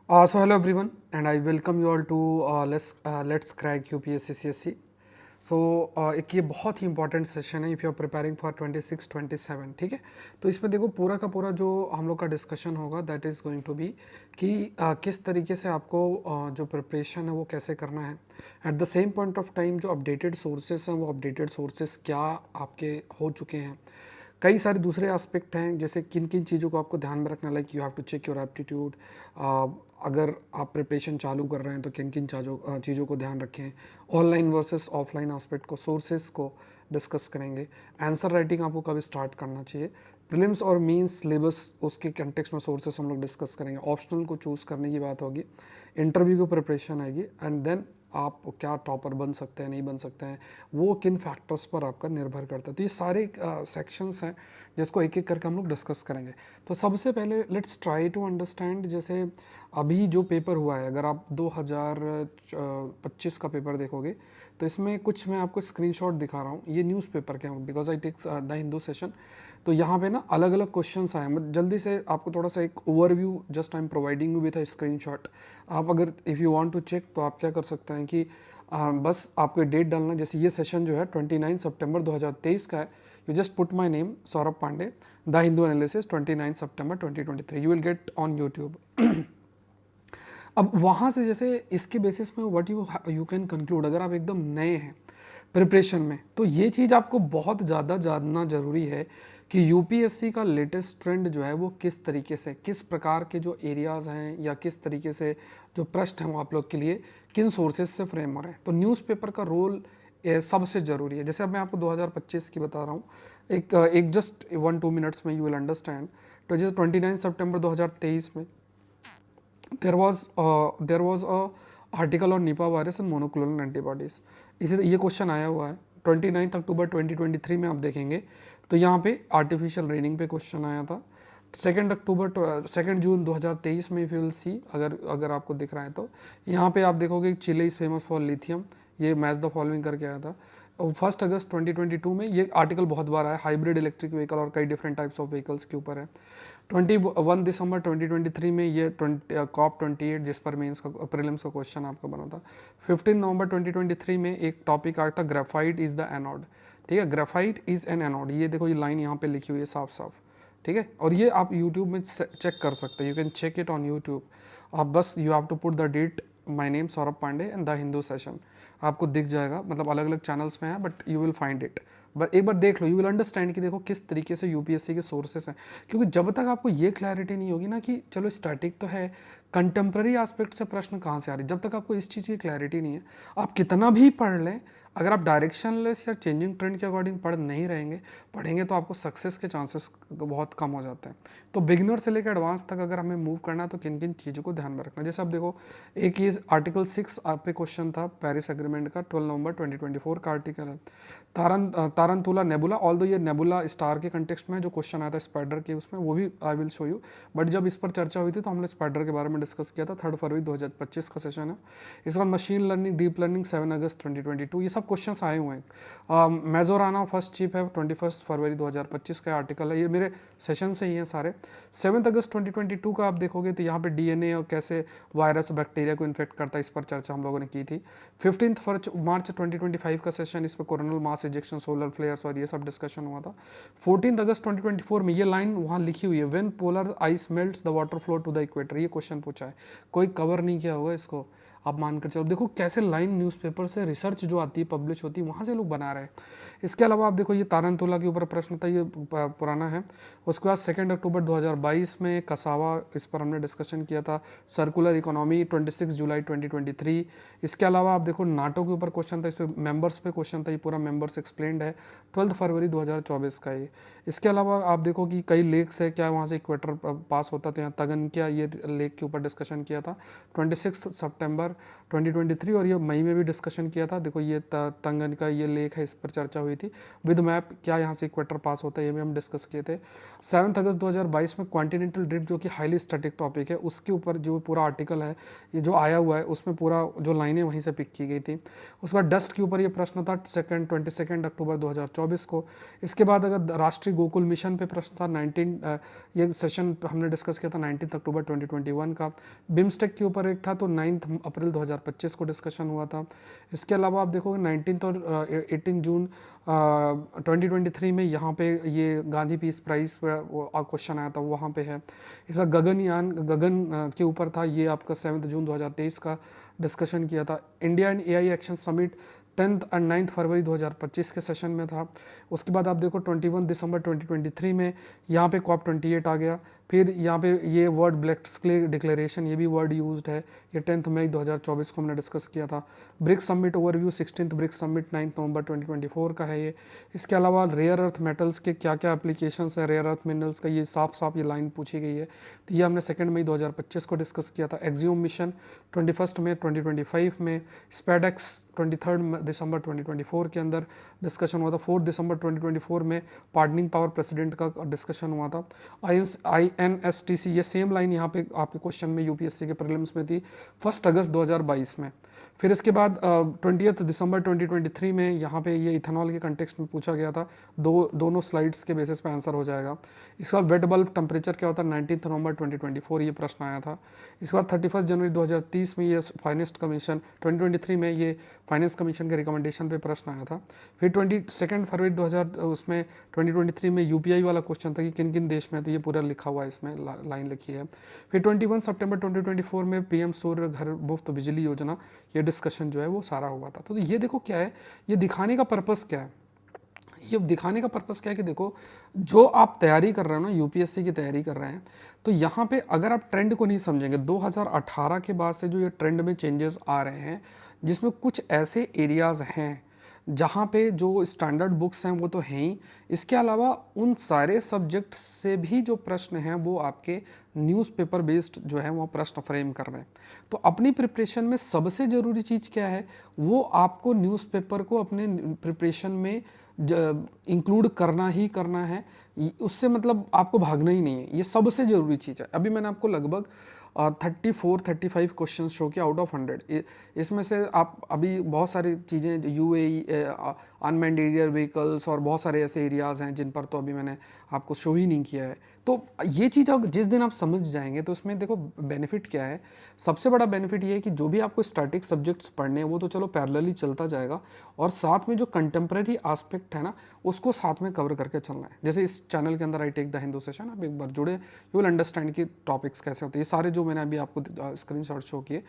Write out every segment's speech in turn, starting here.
So hello everyone, and I welcome you all to let's crack UPSC CSC. एक ये बहुत ही important session है if you are preparing for 26 27, ठीक है। तो इसमें देखो पूरा का पूरा जो हम लोग का डिस्कशन होगा that is going to be कि किस तरीके से आपको जो प्रिपरेशन है वो कैसे करना है। At the same point of time जो अपडेटेड सोर्सेस हैं वो अपडेटेड सोर्सेस क्या आपके हो चुके हैं। कई सारे दूसरे एस्पेक्ट हैं जैसे किन किन चीज़ों को आपको ध्यान में रखना, like you have to check your aptitude. अगर आप प्रिपरेशन चालू कर रहे हैं तो किन किन चीज़ों को ध्यान रखें। ऑनलाइन वर्सेस ऑफलाइन एस्पेक्ट को, सोर्सेज को डिस्कस करेंगे। आंसर राइटिंग आपको कब स्टार्ट करना चाहिए, प्रीलिम्स और मेंस सिलेबस उसके कंटेक्स्ट में सोर्सेस हम लोग डिस्कस करेंगे। ऑप्शनल को चूज़ करने की बात होगी, इंटरव्यू की प्रिपरेशन आएगी, एंड देन आप क्या टॉपर बन सकते हैं नहीं बन सकते हैं वो किन फैक्टर्स पर आपका निर्भर करता है। तो ये सारे सेक्शंस हैं जिसको एक एक करके हम लोग डिस्कस करेंगे। तो सबसे पहले लेट्स ट्राई टू अंडरस्टैंड, जैसे अभी जो पेपर हुआ है, अगर आप 2025 का पेपर देखोगे तो इसमें कुछ मैं आपको स्क्रीनशॉट दिखा रहा हूँ, ये न्यूज़पेपर के हैं because I take the Hindu session. तो यहाँ पे ना अलग अलग क्वेश्चंस आए हैं, मैं जल्दी से आपको थोड़ा सा एक overview just I am providing you with a screenshot. आप अगर if you want to check तो आप क्या कर सकते हैं कि बस आपको डेट डालना, जैसे ये सेशन जो है 29 सितंबर 2023 का है। You just put my name Saurabh Pandey, the Hindu analysis 29 सितंबर 2023, you will get on YouTube. अब वहाँ से जैसे इसके बेसिस में व्हाट यू कैन कंक्लूड, अगर आप एकदम नए हैं प्रिपरेशन में तो ये चीज़ आपको बहुत ज़्यादा जानना ज़रूरी है कि यूपीएससी का लेटेस्ट ट्रेंड जो है वो किस तरीके से, किस प्रकार के जो एरियाज़ हैं या किस तरीके से जो प्रश्न हैं वो आप लोग के लिए किन सोर्सेज से फ्रेम हो रहे हैं। तो न्यूज़पेपर का रोल सबसे ज़रूरी है। जैसे अब मैं आपको 2025 की बता रहा हूँ, एक जस्ट 1-2 मिनट्स में यू विल अंडरस्टैंड। तो जैसे 29 सितंबर 2023 में there was a article on Nipah virus and monoclonal antibodies। इसे ये क्वेश्चन आया हुआ है 29 अक्टूबर 2023 में, आप देखेंगे तो यहाँ पे आर्टिफिशियल रेनिंग पे क्वेश्चन आया था। 2 जून 2023 में, इफ यू विल सी, अगर अगर आपको दिख रहा है तो यहाँ पे आप देखोगे चिले इज फेमस फॉर लिथियम, ये मैच द फॉलोइंग करके आया था। 1 अगस्त 2022 में ये आर्टिकल बहुत बार आया, हाइब्रिड इलेक्ट्रिक व्हीकल और कई डिफरेंट टाइप्स ऑफ व्हीकल्स के ऊपर है। 21 दिसंबर 2023 में ये कॉप 28 जिस पर मेंस का प्रीलिम्स का क्वेश्चन आपका बना था। 15 नवंबर 2023 में एक टॉपिक आया था, ग्राफाइट इज़ द एनोड। ठीक है, ग्राफाइट इज़ एन एनोड, ये देखो ये लाइन यहाँ पे लिखी हुई है साफ साफ। ठीक है, और ये आप यूट्यूब में चेक कर सकते हैं, you can check it on YouTube. आप बस you have to put the date, my name Saurabh Pandey and the Hindu session, आपको दिख जाएगा। मतलब अलग अलग चैनल्स में है but you will find it. But एक बार देख लो, यू विल अंडरस्टैंड कि देखो किस तरीके से यूपीएससी के सोर्सेस हैं। क्योंकि जब तक आपको ये क्लैरिटी नहीं होगी ना कि चलो स्टैटिक तो है, कंटेम्प्रेरी एस्पेक्ट से प्रश्न कहाँ से आ रहे हैं, जब तक आपको इस चीज़ की क्लैरिटी नहीं है, आप कितना भी पढ़ लें, अगर आप डायरेक्शनलेस या चेंजिंग ट्रेंड के अकॉर्डिंग पढ़ नहीं पढ़ेंगे तो आपको सक्सेस के चांसेस बहुत कम हो जाते हैं। तो बिगिनर से लेकर एडवांस तक अगर हमें मूव करना है तो किन किन चीज़ों को ध्यान में रखना है। जैसे आप देखो, एक ये आर्टिकल 6 आप पे क्वेश्चन था पेरिस एग्रीमेंट का, 12 नवंबर 2024 का आर्टिकल है। तारंतुला नेबुला, ऑल दो ये नेबुला स्टार के कंटेक्स्ट में जो क्वेश्चन आया था स्पाइडर के, उसमें वो भी I will show you. But जब इस पर चर्चा हुई थी तो हमने स्पाइडर के बारे में डिस्कस किया था। 3 फरवरी 2025 का सेशन है। इसके बाद मशीन लर्निंग डीप लर्निंग 7 अगस्त 2022, ये सब क्वेश्चन आए हुए हैं। मेजोराना फर्स्ट चीफ है, 21 फरवरी 2025 का आर्टिकल है, ये मेरे सेशन से ही हैं सारे। 7 अगस्त 2022 का आप देखोगे तो यहाँ पे डीएनए और कैसे वायरस और बैक्टीरिया को इन्फेक्ट करता है, इस पर चर्चा हम लोगों ने की थी। 15 मार्च 2025 का सेशन, इस पर coronal mass ejection, solar flares और ये सब डिस्कशन हुआ था। 14 अगस्त 2024 में ये लाइन वहाँ लिखी हुई है, when polar ice melts the water flow to the equator, ये क्वेश्चन पूछा है, कोई कवर नहीं किया होगा इसको, आप मानकर चलो। देखो कैसे लाइन न्यूज़पेपर से रिसर्च जो आती है, पब्लिश होती है, वहाँ से लोग बना रहे हैं। इसके अलावा आप देखो ये तारंतुला के ऊपर प्रश्न था, ये पुराना है। उसके बाद 2 अक्टूबर 2022 में कसावा, इस पर हमने डिस्कशन किया था। सर्कुलर इकोनॉमी 26 जुलाई 2023। इसके अलावा आप देखो नाटो के ऊपर क्वेश्चन था, इस पर मेंबर्स पे क्वेश्चन था, ये पूरा मेंबर्स एक्सप्लेंड है, 12 फरवरी 2024 का ये। इसके अलावा आप देखो कि कई लेक्स है, क्या वहाँ से इक्वेटर पास होता, तो यहाँ तगन क्या, ये लेक के ऊपर डिस्कशन किया था 26 सितंबर दिसंबर 2023 और ये मई में भी डिस्कशन किया था। देखो ये तंगन का ये लेख है, इस पर चर्चा हुई थी विद मैप, क्या यहाँ से इक्वेटर पास होता है, ये भी हम डिस्कस किए थे। 7 अगस्त 2022 में कॉन्टिनेंटल ड्रिफ्ट जो कि हाईली स्टैटिक टॉपिक है, उसके ऊपर जो पूरा आर्टिकल है ये जो आया हुआ है उसमें पूरा जो लाइनें वहीं से पिक की गई थी। उसके बाद डस्ट के ऊपर ये प्रश्न था 22 अक्टूबर 2024 को। इसके बाद अगर राष्ट्रीय गोकुल मिशन पे प्रश्न था 19 ये सेशन हमने डिस्कस किया था 19 अक्टूबर 2021 का। बिम्स्टेक के ऊपर एक था तो 9 अप्रैल 2025 को डिस्कशन हुआ था। इसके अलावा आप देखोगे 19 और 18 जून 2023 में यहाँ पे ये गांधी पीस प्राइज क्वेश्चन आया था, वहाँ पे है। इसका गगनयान के ऊपर था, ये आपका 7 जून 2023 का डिस्कशन किया था। India and AI action summit 10 और 9 फरवरी 2025 के सेशन में था। उसके बाद आप देखो 21 दिसंबर 2023 में यहाँ पे COP28 आ गया। फिर यहाँ पे ये वर्ड ब्लैक्सक्ले डिक्लेरेशन, ये भी वर्ड यूज्ड है, ये 10 मई 2024 को हमने डिस्कस किया था। BRICS summit overview 16th BRICS summit 9 नवंबर 2024 का है ये। इसके अलावा रेयर अर्थ मेटल्स के क्या क्या एप्लीकेशंस है, रेयर अर्थ मिनरल्स का ये साफ साफ ये लाइन पूछी गई है, तो ये हमने 2 मई 2025 को डिस्कस किया था। एक्सियोम मिशन 21 मई 2025 में, स्पेडेक्स 23 दिसंबर 2024 के अंदर डिस्कशन हुआ था। 4 दिसंबर 2024 में पार्डनिंग पावर प्रेसिडेंट का डिस्कशन हुआ था। INSTC, ये सेम लाइन यहाँ पे आपके क्वेश्चन में यूपीएससी के प्रीलिम्स में थी 1 अगस्त 2022 में। फिर इसके बाद 20 दिसंबर 2023 में यहाँ पे ये इथेनॉल के कंटेक्स्ट में पूछा गया था, दोनों स्लाइड्स के बेसिस पे आंसर हो जाएगा। इसके बाद वेट बल्ब टेम्परेचर क्या होता है 19 नवंबर 2024 ये प्रश्न आया था। इसके बाद 31 जनवरी 2030 में ये फाइनेंस कमीशन 2023 में ये फाइनेंस कमीशन के रिकमेंडेशन पे प्रश्न आया था। फिर 22 फरवरी 2000 उसमें 2023 में यूपीआई वाला क्वेश्चन था कि किन किन देश में, तो ये पूरा लिखा हुआ है इसमें, लाइन लिखी है। फिर 21 सितंबर 2024 में पीएम सूर्य घर मुफ्त बिजली योजना, ये डिस्कशन जो है वो सारा हुआ था। तो ये देखो क्या है, ये दिखाने का पर्पस क्या है, ये दिखाने का पर्पस क्या है कि देखो जो आप तैयारी कर रहे हो ना, यूपीएससी की तैयारी कर रहे हैं, तो यहाँ पे अगर आप ट्रेंड को नहीं समझेंगे, 2018 के बाद से जो ये ट्रेंड में चेंजेस आ रहे हैं, जिसमें कुछ ऐसे एरियाज़ हैं जहाँ पे जो स्टैंडर्ड बुक्स हैं वो तो हैं ही, इसके अलावा उन सारे सब्जेक्ट से भी जो प्रश्न हैं वो आपके न्यूज़पेपर बेस्ड जो है वो प्रश्न फ्रेम कर रहे हैं। तो अपनी प्रिपरेशन में सबसे ज़रूरी चीज़ क्या है, वो आपको न्यूज़पेपर को अपने प्रिपरेशन में इंक्लूड करना ही करना है। उससे मतलब आपको भागना ही नहीं है, ये सबसे ज़रूरी चीज़ है। अभी मैंने आपको लगभग 34-35 क्वेश्चन शो किया आउट ऑफ 100। इसमें से आप अभी बहुत सारी चीज़ें यूएई अनमैन्ड एरियल व्हीकल्स और बहुत सारे ऐसे एरियाज़ हैं जिन पर तो अभी मैंने आपको शो ही नहीं किया है। तो ये चीज़ जिस दिन आप समझ जाएंगे तो उसमें देखो बेनिफिट क्या है, सबसे बड़ा बेनिफिट ये है कि जो भी आपको स्टैटिक सब्जेक्ट्स पढ़ने हैं वो तो चलो पैरेलली चलता जाएगा, और साथ में जो कंटेम्प्रेरी आस्पेक्ट है ना उसको साथ में कवर करके चलना है। जैसे इस चैनल के अंदर I take the Hindu session, आप एक बार जुड़े, यू विल अंडरस्टैंड कि टॉपिक्स कैसे होते हैं। ये सारे जो मैंने अभी आपको स्क्रीनशॉट शो किए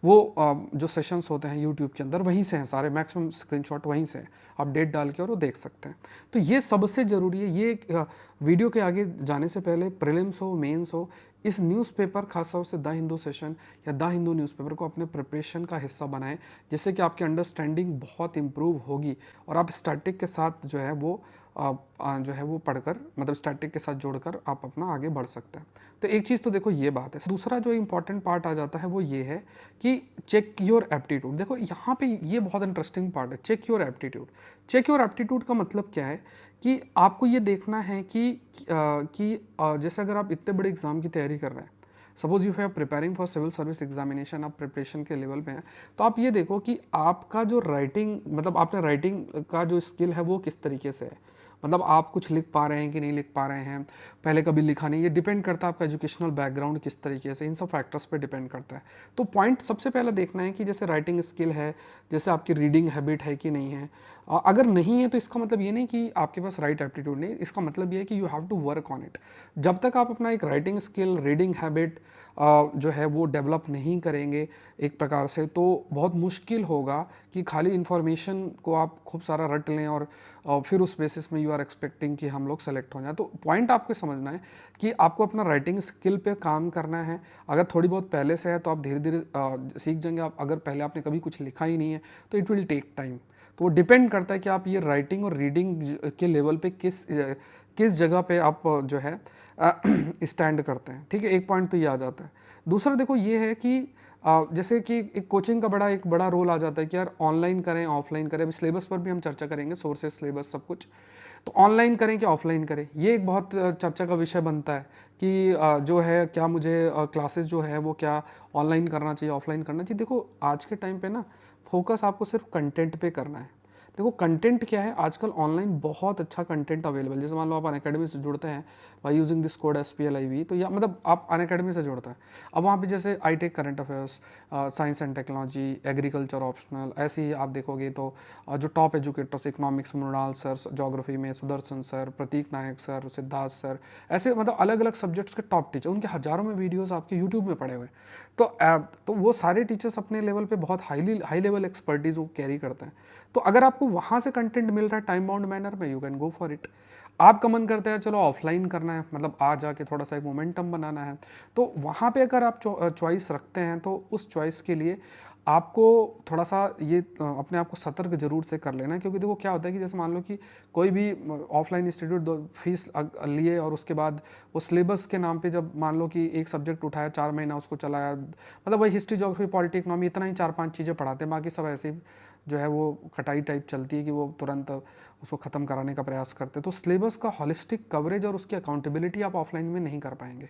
वो जो सेशंस होते हैं यूट्यूब के अंदर वहीं से हैं सारे, मैक्सिमम स्क्रीनशॉट वहीं से हैं, आप डेट डाल के और वो देख सकते हैं। तो ये सबसे ज़रूरी है। ये वीडियो के आगे जाने से पहले प्रीलिम्स हो मेंस हो, इस न्यूज़पेपर खासतौर से द हिंदू सेशन या द हिंदू न्यूज़पेपर को अपने प्रिपरेशन का हिस्सा बनाएं, जिससे कि आपकी अंडरस्टैंडिंग बहुत इंप्रूव होगी और आप स्टैटिक के साथ जो है वो पढ़कर, मतलब स्टैटिक के साथ जोड़कर आप अपना आगे बढ़ सकते हैं। तो एक चीज़ तो देखो ये बात है। दूसरा जो इंपॉर्टेंट पार्ट आ जाता है वो ये है कि चेक योर एप्टीट्यूड। देखो यहाँ पे ये बहुत इंटरेस्टिंग पार्ट है, check your aptitude. Check your aptitude का मतलब क्या है कि आपको ये देखना है कि जैसे अगर आप इतने बड़े एग्जाम की तैयारी कर रहे हैं, suppose you are preparing for civil service examination, आप प्रिपरेशन के लेवल पे हैं, तो आप ये देखो कि आपका जो राइटिंग, मतलब आपने राइटिंग का जो स्किल है वो किस तरीके से है, मतलब आप कुछ लिख पा रहे हैं कि नहीं लिख पा रहे हैं, पहले कभी लिखा नहीं, ये डिपेंड करता है आपका एजुकेशनल बैकग्राउंड किस तरीके से, इन सब फैक्टर्स पे डिपेंड करता है। तो पॉइंट सबसे पहले देखना है कि जैसे राइटिंग स्किल है, जैसे आपकी रीडिंग हैबिट है कि नहीं है। अगर नहीं है तो इसका मतलब ये नहीं कि आपके पास राइट एप्टीट्यूड नहीं, इसका मतलब ये है कि you have to work on it. जब तक आप अपना एक राइटिंग स्किल, रीडिंग हैबिट जो है वो डेवलप नहीं करेंगे एक प्रकार से, तो बहुत मुश्किल होगा कि खाली इन्फॉर्मेशन को आप खूब सारा रट लें और फिर उस बेसिस में यू आर एक्सपेक्टिंग कि हम लोग सेलेक्ट हो जाए। तो पॉइंट आपको समझना है कि आपको अपना राइटिंग स्किल पे काम करना है। अगर थोड़ी बहुत पहले से है तो आप धीरे धीरे सीख जाएंगे। आप अगर पहले आपने कभी कुछ लिखा ही नहीं है तो इट विल टेक टाइम। तो वो डिपेंड करता है कि आप ये राइटिंग और रीडिंग के लेवल पे किस जगह पे आप जो है स्टैंड करते हैं, ठीक है। एक पॉइंट तो ये आ जाता है। दूसरा देखो ये है कि जैसे कि एक कोचिंग का एक बड़ा रोल आ जाता है कि यार ऑनलाइन करें ऑफलाइन करें। अभी सिलेबस पर भी हम चर्चा करेंगे, सोर्सेस सिलेबस सब कुछ। तो ऑनलाइन करें कि ऑफलाइन करें, ये एक बहुत चर्चा का विषय बनता है कि जो है क्या मुझे क्लासेस जो है वो क्या ऑनलाइन करना चाहिए ऑफलाइन करना चाहिए। देखो आज के टाइम पे ना फोकस आपको सिर्फ कंटेंट पे करना है। देखो कंटेंट क्या है, आजकल ऑनलाइन बहुत अच्छा कंटेंट अवेलेबल। जैसे मान लो आप अनअकैडमी से जुड़ते हैं by using this code SPLIV, तो या मतलब आप अनअकैडमी से जुड़ते हैं। अब वहाँ पे जैसे ITech current affairs, science and technology, agriculture optional, ऐसे ही आप देखोगे तो जो top educators economics, Mrinal sir, geography में Sudarshan sir, Pratik Nayak sir, Siddharth sir, ऐसे मतलब अलग अलग सब्जेक्ट्स के टॉप टीचर, उनके हज़ारों में वीडियोस आपके यूट्यूब में पड़े हुए हैं। तो वो सारे टीचर्स अपने लेवल पे बहुत हाई लेवल एक्सपर्टीज वो कैरी करते हैं। तो अगर आपको वहाँ से कंटेंट मिल रहा है टाइम बाउंड मैनर में, you can go for it. आपका मन करता है चलो ऑफलाइन करना है, मतलब आ जाके थोड़ा सा एक मोमेंटम बनाना है, तो वहाँ पे अगर आप चॉइस रखते हैं तो उस चॉइस के लिए आपको थोड़ा सा ये अपने आप को सतर्क जरूर से कर लेना है। क्योंकि देखो क्या होता है कि जैसे मान लो कि कोई भी ऑफलाइन इंस्टीट्यूट फीस लिए और उसके बाद वो सिलेबस के नाम पे जब मान लो कि एक सब्जेक्ट उठाया 4 महीना उसको चलाया, मतलब वही हिस्ट्री ज्योग्राफी पॉलिटी इकोनॉमी इतना ही 4-5 चीज़ें पढ़ाते हैं, बाकी सब ऐसे ही जो है वो कटाई टाइप चलती है कि वो तुरंत उसको ख़त्म कराने का प्रयास करते हैं। तो सिलेबस का हॉलिस्टिक कवरेज और उसकी अकाउंटेबिलिटी आप ऑफलाइन में नहीं कर पाएंगे।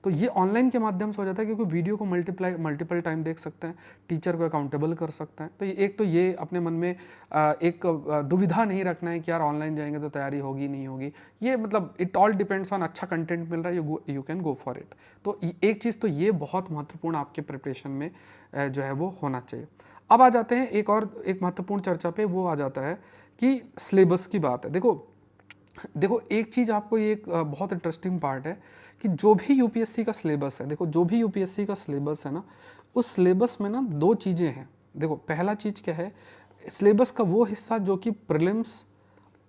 तो ये ऑनलाइन के माध्यम से हो जाता है, क्योंकि वीडियो को मल्टीपल टाइम देख सकते हैं, टीचर को अकाउंटेबल कर सकते हैं। तो एक तो ये अपने मन में एक दुविधा नहीं रखना है कि यार ऑनलाइन जाएंगे तो तैयारी होगी नहीं होगी। ये मतलब इट ऑल डिपेंड्स ऑन, अच्छा कंटेंट मिल रहा है you can go for it. तो एक चीज़ तो ये बहुत महत्वपूर्ण आपके प्रिपरेशन में जो है वो होना चाहिए। अब आ जाते हैं एक महत्वपूर्ण चर्चा पे, वो आ जाता है कि सिलेबस की बात है। देखो देखो एक चीज़ आपको ये एक बहुत इंटरेस्टिंग पार्ट है कि जो भी यूपीएससी का सिलेबस है, देखो जो भी यूपीएससी का सिलेबस है ना, उस सिलेबस में ना दो चीज़ें हैं। देखो पहला चीज़ क्या है, सिलेबस का वो हिस्सा जो कि प्रीलिम्स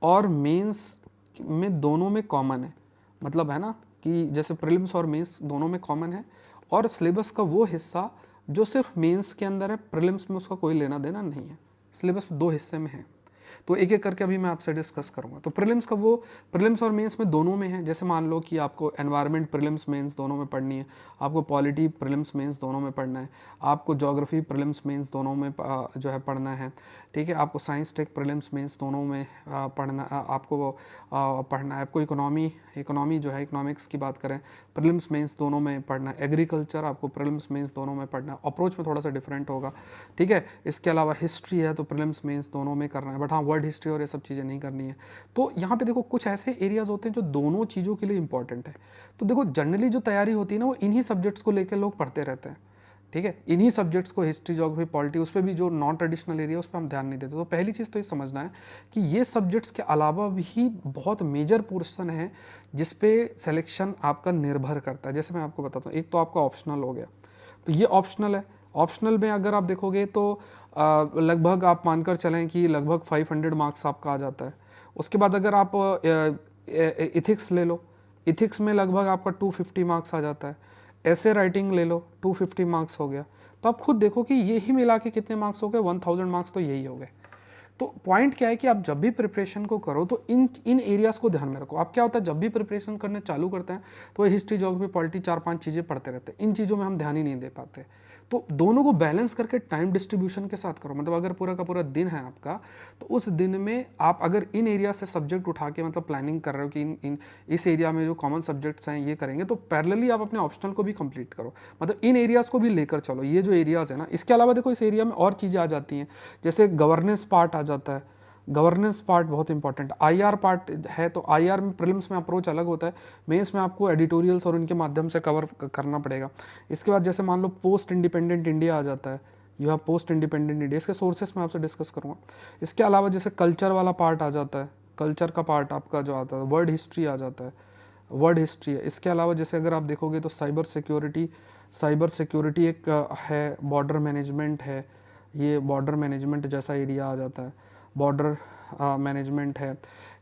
और मेंस में दोनों में कॉमन है। मतलब है ना कि जैसे प्रीलिम्स और मेंस दोनों में कॉमन है, और सिलेबस का वो हिस्सा जो सिर्फ मेंस के अंदर है, प्रीलिम्स में उसका कोई लेना देना नहीं है। सिलेबस दो हिस्से में है, तो एक एक करके अभी मैं आपसे डिस्कस करूंगा। तो प्रीलिम्स और मेंस में दोनों में है। जैसे मान लो कि आपको एनवायरनमेंट प्रीलिम्स मेंस दोनों में पढ़नी है, आपको पॉलिटी प्रीलिम्स मेंस दोनों में पढ़ना है, आपको ज्योग्राफी प्रीलिम्स मेंस दोनों में जो है पढ़ना है, ठीक है। आपको साइंस टेक प्रीलिम्स मेंस दोनों में आपको पढ़ना है। आपको इकोनॉमी जो है, इकोनॉमिक्स की बात करें, प्रीलिम्स मेंस दोनों में पढ़ना है। एग्रीकल्चर आपको प्रीलिम्स मेंस दोनों में पढ़ना है। अप्रोच में थोड़ा सा डिफरेंट होगा, ठीक है। इसके अलावा हिस्ट्री है तो प्रीलिम्स मेंस दोनों में करना है, बट हाँ वर्ल्ड हिस्ट्री और ये सब चीज़ें नहीं करनी है। तो यहाँ पे देखो कुछ ऐसे एरियाज होते हैं जो दोनों चीज़ों के लिए इंपॉर्टेंट है। तो देखो जनरली जो तैयारी होती है ना, वो इन्हीं सब्जेक्ट्स को लेकर लोग पढ़ते रहते हैं, ठीक है। इन्हीं सब्जेक्ट्स को, हिस्ट्री ज्योग्राफी पॉलिटी, उस पर भी जो नॉन ट्रेडिशनल एरिया उस पर हम ध्यान नहीं देते। तो पहली चीज़ तो ये समझना है कि ये सब्जेक्ट्स के अलावा भी बहुत मेजर पोर्शन है जिस पे सिलेक्शन आपका निर्भर करता है। जैसे मैं आपको बताता हूँ, एक तो आपका ऑप्शनल हो गया, तो ये ऑप्शनल है। ऑप्शनल में अगर आप देखोगे तो लगभग आप मानकर चलें कि लगभग 500 मार्क्स आपका आ जाता है। उसके बाद अगर आप इथिक्स ले लो, इथिक्स में लगभग आपका 250 मार्क्स आ जाता है। ऐसे राइटिंग ले लो, 250 मार्क्स हो गया। तो आप खुद देखो कि ये ही मिला के कितने मार्क्स हो गए, 1000 मार्क्स तो यही हो गए। तो पॉइंट क्या है कि आप जब भी प्रिपरेशन को करो तो इन इन एरियाज को ध्यान में रखो। आप क्या होता है, जब भी प्रिपरेशन करने चालू करते हैं तो हिस्ट्री ज्योग्राफी पॉलिटी 4-5 चीज़ें पढ़ते रहते हैं, इन चीज़ों में हम ध्यान ही नहीं दे पाते। तो दोनों को बैलेंस करके टाइम डिस्ट्रीब्यूशन के साथ करो। मतलब अगर पूरा का पूरा दिन है आपका, तो उस दिन में आप अगर इन एरिया से सब्जेक्ट उठा के मतलब प्लानिंग कर रहे हो कि इस एरिया में जो कॉमन सब्जेक्ट्स हैं ये करेंगे, तो पैरेलली आप अपने ऑप्शनल को भी कंप्लीट करो। मतलब इन एरियाज़ को भी लेकर चलो, ये जो एरियाज़ है ना। इसके अलावा देखो इस एरिया में और चीज़ें आ जाती हैं, जैसे गवर्नेंस पार्ट आ जाता है। गवर्नेंस पार्ट बहुत इंपॉर्टेंट, आईआर पार्ट है। तो आईआर में प्रीलिम्स में अप्रोच अलग होता है, मेंस में आपको एडिटोरियल्स और उनके माध्यम से कवर करना पड़ेगा। इसके बाद जैसे मान लो पोस्ट इंडिपेंडेंट इंडिया आ जाता है, you have post independent India, इसके सोर्सेस मैं आपसे डिस्कस करूँगा। इसके अलावा जैसे कल्चर वाला पार्ट आ जाता है, कल्चर का पार्ट आपका जो आता है, वर्ल्ड हिस्ट्री आ जाता है, वर्ल्ड हिस्ट्री है। इसके अलावा जैसे अगर आप देखोगे तो साइबर सिक्योरिटी एक है, बॉर्डर मैनेजमेंट है, ये बॉर्डर मैनेजमेंट जैसा एरिया आ जाता है, बॉर्डर मैनेजमेंट है।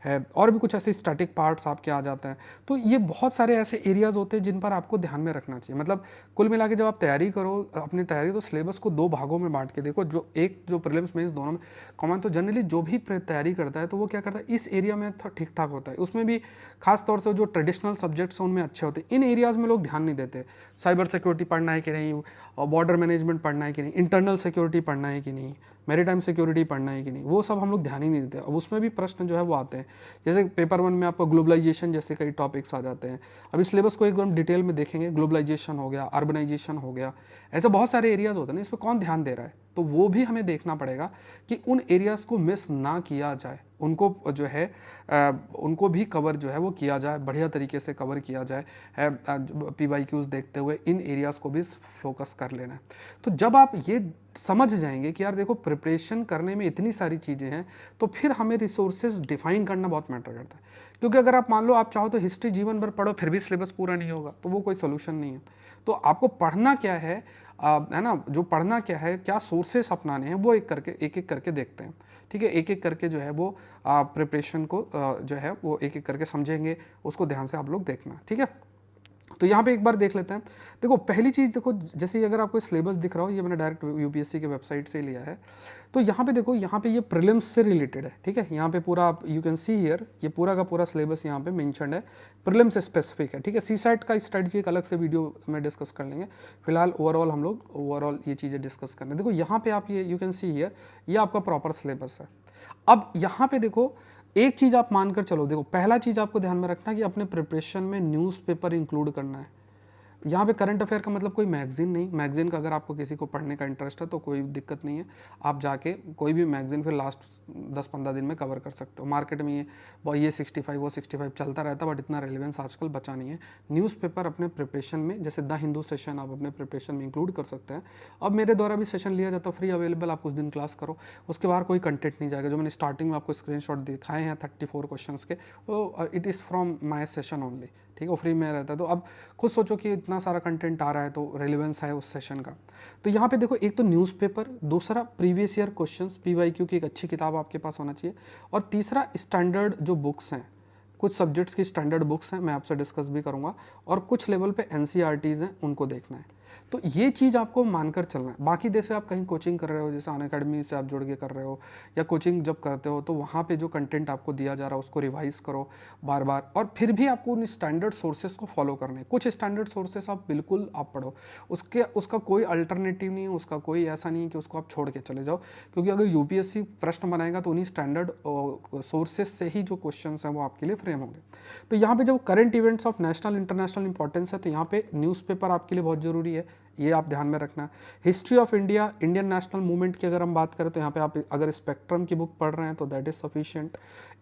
है, और भी कुछ ऐसे स्टैटिक पार्ट्स आपके आ जाते हैं। तो ये बहुत सारे ऐसे एरियाज़ होते हैं जिन पर आपको ध्यान में रखना चाहिए। मतलब कुल मिला के जब आप तैयारी करो अपनी तैयारी, तो सिलेबस को 2 भागों में बांट के देखो, जो एक जो प्रीलिम्स मेंस दोनों में कॉमन। तो जनरली जो भी तैयारी करता है तो वो क्या करता है, इस एरिया में ठीक ठाक होता है, उसमें भी खास तौर से जो ट्रेडिशनल सब्जेक्ट्स हैं उनमें अच्छे होते हैं। इन एरियाज़ में लोग ध्यान नहीं देते, साइबर सिक्योरिटी पढ़ना है कि नहीं, बॉर्डर मैनेजमेंट पढ़ना है कि नहीं, इंटरनल सिक्योरिटी पढ़ना है कि नहीं, मैरीटाइम सिक्योरिटी पढ़ना है कि नहीं, वो सब हम लोग ध्यान ही नहीं देते। अब उसमें भी प्रश्न जो है वो आते हैं, जैसे पेपर 1 में आपको ग्लोबलाइजेशन जैसे कई टॉपिक्स आ जाते हैं। अभी सिलेबस को एकदम डिटेल में देखेंगे, ग्लोबलाइजेशन हो गया, अर्बनाइजेशन हो गया, ऐसे बहुत सारे एरियाज़ होते हैं ना, इस पर कौन ध्यान दे रहा है। तो वो भी हमें देखना पड़ेगा कि उन एरियाज़ को मिस ना किया जाए, उनको जो है उनको भी कवर जो है वो किया जाए, बढ़िया तरीके से कवर किया जाए है। PYQs देखते हुए इन एरियाज़ को भी फोकस कर लेना है। तो जब आप ये समझ जाएंगे कि यार देखो प्रिपरेशन करने में इतनी सारी चीज़ें हैं, तो फिर हमें रिसोर्सेज डिफाइन करना बहुत मैटर करता है। क्योंकि अगर आप मान लो आप चाहो तो हिस्ट्री जीवन भर पढ़ो फिर भी सिलेबस पूरा नहीं होगा, तो वो कोई सोल्यूशन नहीं है। तो आपको पढ़ना क्या है ना, जो पढ़ना क्या है, क्या सोर्सेस अपनाने हैं, वो एक एक करके देखते हैं। ठीक है, एक एक करके जो है वो प्रिपरेशन को जो है वो एक एक करके समझेंगे, उसको ध्यान से आप लोग देखना। ठीक है, तो यहाँ पे एक बार देख लेते हैं। देखो पहली चीज़ देखो, जैसे ही अगर आपको सिलेबस दिख रहा हो, ये मैंने डायरेक्ट यूपीएससी के वेबसाइट से लिया है। तो यहाँ पे देखो, यहाँ पे ये प्रीलिम्स से रिलेटेड है। ठीक है, यहाँ पे पूरा आप यू कैन सी हियर, ये पूरा का पूरा सिलेबस यहाँ पे मेंशन्ड है, प्रीलिम्स स्पेसिफिक है। ठीक है, सीसैट का स्ट्रेटजी एक अलग से वीडियो में डिस्कस कर लेंगे, फिलहाल ओवरऑल हम लोग ओवरऑल ये चीज़ें डिस्कस कर रहे हैं। देखो यहाँ पे आप ये यू कैन सी हियर, ये आपका प्रॉपर सिलेबस है। अब यहाँ पे देखो एक चीज़ आप मानकर चलो, देखो पहला चीज़ आपको ध्यान में रखना है कि अपने प्रिपरेशन में न्यूज़पेपर इंक्लूड करना है। यहाँ पे करंट अफेयर का मतलब कोई मैगजीन नहीं, मैगजीन का अगर आपको किसी को पढ़ने का इंटरेस्ट है तो कोई दिक्कत नहीं है, आप जाके कोई भी मैगजीन फिर लास्ट 10-15 दिन में कवर कर सकते हो। मार्केट में ये 65 वो 65 चलता रहता है, बट इतना रेलिवेंस आजकल बचा नहीं है। न्यूज़पेपर अपने प्रिपरेशन में, जैसे द हिंदू सेशन आप अपने प्रिपरेशन में इंक्लूड कर सकते हैं। अब मेरे द्वारा भी सेशन लिया जाता है, फ्री अवेलेबल, आप कुछ दिन क्लास करो, उसके बाद कोई कंटेंट नहीं जाएगा। जो मैंने स्टार्टिंग में आपको स्क्रीनशॉट दिखाए हैं 34 क्वेश्चंस के, वो it is from my session only. ठीक है, वो फ्री में रहता है। तो अब खुद सोचो कि इतना सारा कंटेंट आ रहा है तो रेलेवेंस है उस सेशन का। तो यहाँ पे देखो, एक तो न्यूज़पेपर, दूसरा प्रीवियस ईयर क्वेश्चंस, PYQ की एक अच्छी किताब आपके पास होना चाहिए, और तीसरा स्टैंडर्ड जो बुक्स हैं, कुछ सब्जेक्ट्स की स्टैंडर्ड बुक्स हैं, मैं आपसे डिस्कस भी करूँगा, और कुछ लेवल पे NCERTs हैं, उनको देखना है। तो ये चीज़ आपको मानकर चलना है। बाकी जैसे आप कहीं कोचिंग कर रहे हो, जैसे अनअकैडमी से आप जुड़ के कर रहे हो, या कोचिंग जब करते हो, तो वहाँ पे जो कंटेंट आपको दिया जा रहा है उसको रिवाइज करो बार बार, और फिर भी आपको उन स्टैंडर्ड सोर्सेज को फॉलो करना है। कुछ स्टैंडर्ड सोर्सेस आप बिल्कुल आप पढ़ो, उसका कोई अल्टरनेटिव नहीं है, उसका कोई ऐसा नहीं है कि उसको आप छोड़ के चले जाओ, क्योंकि अगर UPSC प्रश्न बनाएगा तो उन्हीं स्टैंडर्ड सोर्सेज से ही जो क्वेश्चन हैं वो आपके लिए फ्रेम होंगे। तो यहाँ पे जब current events of national international importance है, तो यहाँ पे न्यूज़पेपर आपके लिए बहुत ज़रूरी है, ये आप ध्यान में रखना। History of India, Indian national movement की अगर हम बात करें तो यहाँ पे आप अगर स्पेक्ट्रम की बुक पढ़ रहे हैं तो that is sufficient.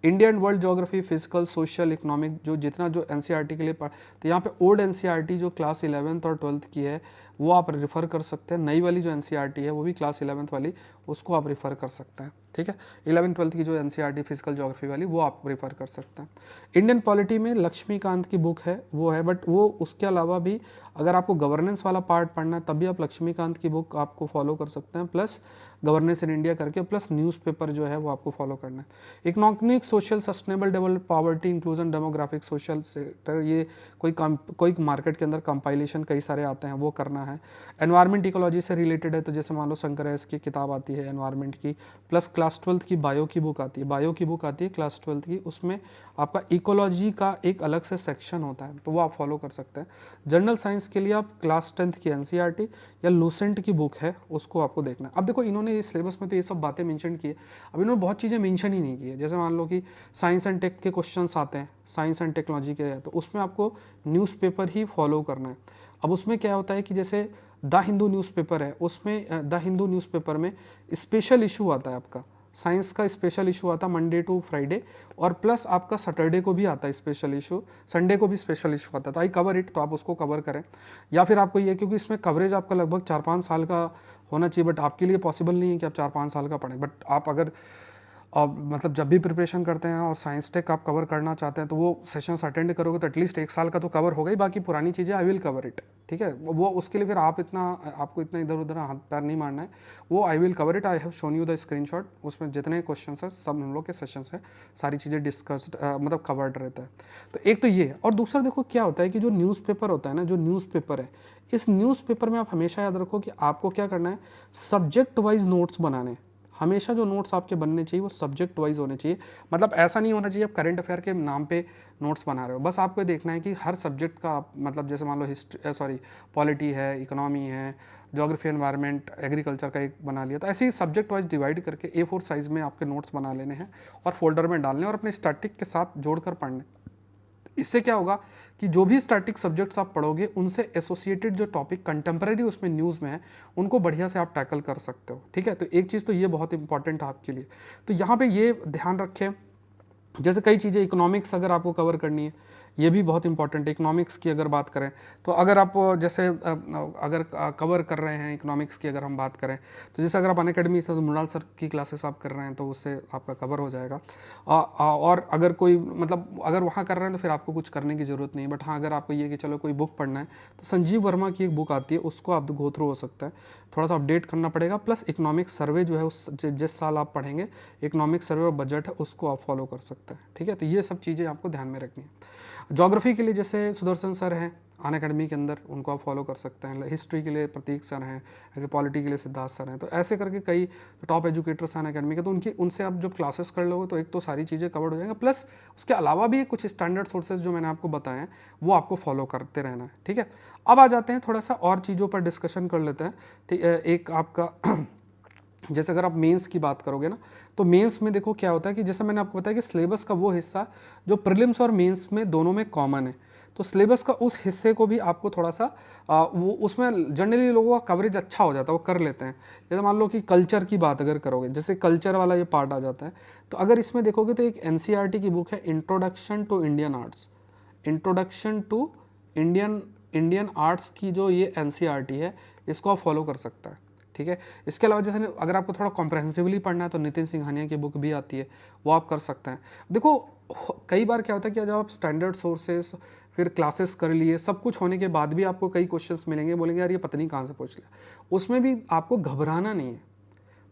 Indian world geography, physical, social, economic, जो जितना जो NCERT के लिए पढ़, तो यहाँ पे ओल्ड NCERT जो क्लास 11th और 12th की है वो आप रेफ़र कर सकते हैं। नई वाली जो NCERT है वो भी क्लास 11th वाली, उसको आप रेफ़र कर सकते हैं। ठीक है, 11th-12th की जो NCERT फिजिकल ज्योग्राफी वाली वो आप रेफ़र कर सकते हैं। इंडियन पॉलिटी में लक्ष्मीकांत की बुक है, वो है, बट वो उसके अलावा भी अगर आपको गवर्नेंस वाला पार्ट पढ़ना है तब भी आप लक्ष्मीकांत की बुक आपको फॉलो कर सकते हैं, प्लस गवर्नेंस इन इंडिया करके, प्लस न्यूज़पेपर जो है वो आपको फॉलो करना है। Economic, social, sustainable develop, poverty, inclusion, demographic, social sector, ये कोई मार्केट के अंदर कंपाइलेशन कई सारे आते हैं, वो करना है। एनवायरमेंट इकोलॉजी से रिलेटेड है, तो जैसे मान लो शंकर एस की किताब आती है एनवायरमेंट की, प्लस क्लास 12th की बायो की बुक आती है, बायो की बुक आती है क्लास 12th की, उसमें आपका इकोलॉजी का एक अलग से सेक्शन होता है, तो वो आप फॉलो कर सकते हैं। जनरल साइंस के लिए आप क्लास 10th की NCERT या लूसेंट की बुक है, उसको आपको देखना है। अब देखो इन्होंने ये सिलेबस में तो ये सब बातें मेंशन की है, अब इन्होंने बहुत चीज़ें मेंशन ही नहीं की है। जैसे मान लो कि साइंस एंड टेक के क्वेश्चंस आते हैं, साइंस एंड टेक्नोलॉजी के, तो उसमें आपको न्यूज़पेपर ही फॉलो करना है। अब उसमें क्या होता है कि जैसे द हिंदू न्यूज़पेपर है, उसमें द हिंदू न्यूज़पेपर में स्पेशल इशू आता है, आपका साइंस का स्पेशल इशू आता है मंडे टू फ्राइडे, और प्लस आपका सैटरडे को भी आता है स्पेशल इशू, संडे को भी स्पेशल इशू आता है। तो आई कवर इट, तो आप उसको कवर करें। या फिर आपको ये, क्योंकि इसमें कवरेज आपका लगभग 4-5 साल का होना चाहिए, बट आपके लिए पॉसिबल नहीं है कि आप 4-5 साल का पढ़ें, बट आप अगर और मतलब जब भी प्रिपरेशन करते हैं और साइंस टेक आप कवर करना चाहते हैं तो वो सेशंस अटेंड करोगे तो एटलीस्ट 1 साल का तो कवर होगा ही, बाकी पुरानी चीज़ें आई विल कवर इट, ठीक है। वो उसके लिए फिर आपको इतना इधर उधर हाथ पैर नहीं मारना है, वो I will cover it. I have shown you the screenshot, उसमें जितने क्वेश्चन है सब हम लोग के सेशंस है, सारी चीज़ें डिस्कस्ड मतलब कवर्ड रहता है। तो एक तो ये है, और दूसरा देखो क्या होता है कि जो न्यूज़पेपर होता है ना, जो न्यूज़पेपर है, इस न्यूज़पेपर में आप हमेशा याद रखो कि आपको क्या करना है, सब्जेक्ट वाइज नोट्स बनाने हैं। हमेशा जो नोट्स आपके बनने चाहिए वो सब्जेक्ट वाइज होने चाहिए। मतलब ऐसा नहीं होना चाहिए आप करंट अफेयर के नाम पे नोट्स बना रहे हो, बस आपको देखना है कि हर सब्जेक्ट का मतलब जैसे मान लो हिस्ट्री पॉलिटी है, इकोनॉमी है, ज्योग्राफी, एनवायरनमेंट, एग्रीकल्चर का एक बना लिया, तो ऐसे ही सब्जेक्ट वाइज डिवाइड करके A4 साइज़ में आपके नोट्स बना लेने हैं और फोल्डर में डालने और अपने स्टैटिक के साथ जोड़कर पढ़ने। इससे क्या होगा कि जो भी स्टैटिक सब्जेक्ट्स आप पढ़ोगे उनसे एसोसिएटेड जो टॉपिक कंटेम्प्रेरी उसमें न्यूज़ में है उनको बढ़िया से आप टैकल कर सकते हो, ठीक है। तो एक चीज़ तो ये बहुत इंपॉर्टेंट है आपके लिए, तो यहाँ पे ये ध्यान रखें। जैसे कई चीज़ें, इकोनॉमिक्स अगर आपको कवर करनी है, ये भी बहुत इंपॉर्टेंट है। इकोनॉमिक्स की अगर बात करें तो अगर आप जैसे अगर कवर कर रहे हैं इकोनॉमिक्स की अगर हम बात करें, तो जैसे अगर आप अनअकैडमी से तो मृणाल सर की क्लासेस आप कर रहे हैं तो उससे आपका कवर हो जाएगा। और अगर कोई मतलब अगर वहाँ कर रहे हैं तो फिर आपको कुछ करने की ज़रूरत नहीं। बट हाँ, अगर आपको ये कि चलो कोई बुक पढ़ना है तो संजीव वर्मा की एक बुक आती है, उसको आप गो थ्रू हो सकता है, थोड़ा सा अपडेट करना पड़ेगा। प्लस इकोनॉमिक सर्वे जो है उस जिस साल आप पढ़ेंगे इकोनॉमिक सर्वे और बजट है उसको आप फॉलो कर सकते हैं, ठीक है। तो ये सब चीज़ें आपको ध्यान में रखनी है। ज्योग्राफी के लिए जैसे सुदर्शन सर हैं अनअकैडमी के अंदर, उनको आप फॉलो कर सकते हैं। हिस्ट्री के लिए प्रतीक सर हैं, ऐसे पॉलिटी के लिए सिद्धार्थ सर हैं। तो ऐसे करके कई टॉप एजुकेटर्स हैं अनअकैडमी के, तो उनसे आप जब क्लासेस कर लोगे तो एक तो सारी चीज़ें कवर हो जाएंगे, प्लस उसके अलावा भी कुछ स्टैंडर्ड सोर्सेज जो मैंने आपको बताए हैं वो आपको फॉलो करते रहना है, ठीक है। अब आ जाते हैं थोड़ा सा और चीज़ों पर डिस्कशन कर लेते हैं, ठीक है। एक आपका जैसे अगर आप मेंस की बात करोगे ना, तो मेंस में देखो क्या होता है कि जैसे मैंने आपको बताया कि सिलेबस का वो हिस्सा जो प्रीलिम्स और मेंस में दोनों में कॉमन है, तो सिलेबस का उस हिस्से को भी आपको थोड़ा सा वो उसमें जनरली लोगों का कवरेज अच्छा हो जाता है, वो कर लेते हैं। जैसे मान लो कि कल्चर की बात अगर करोगे, जैसे कल्चर वाला ये पार्ट आ जाता है, तो अगर इसमें देखोगे तो एक NCERT की बुक है introduction to Indian arts, introduction to Indian arts की जो ये NCERT है, इसको आप फॉलो कर सकता है, ठीक है। इसके अलावा जैसे अगर आपको थोड़ा कॉम्प्रहेंसिवली पढ़ना है तो नितिन सिंघानिया की बुक भी आती है, वो आप कर सकते हैं। देखो कई बार क्या होता है कि जब आप स्टैंडर्ड सोर्सेस फिर क्लासेस कर लिए, सब कुछ होने के बाद भी आपको कई क्वेश्चंस मिलेंगे, बोलेंगे यार ये पता नहीं कहाँ से पूछ लिया, उसमें भी आपको घबराना नहीं है।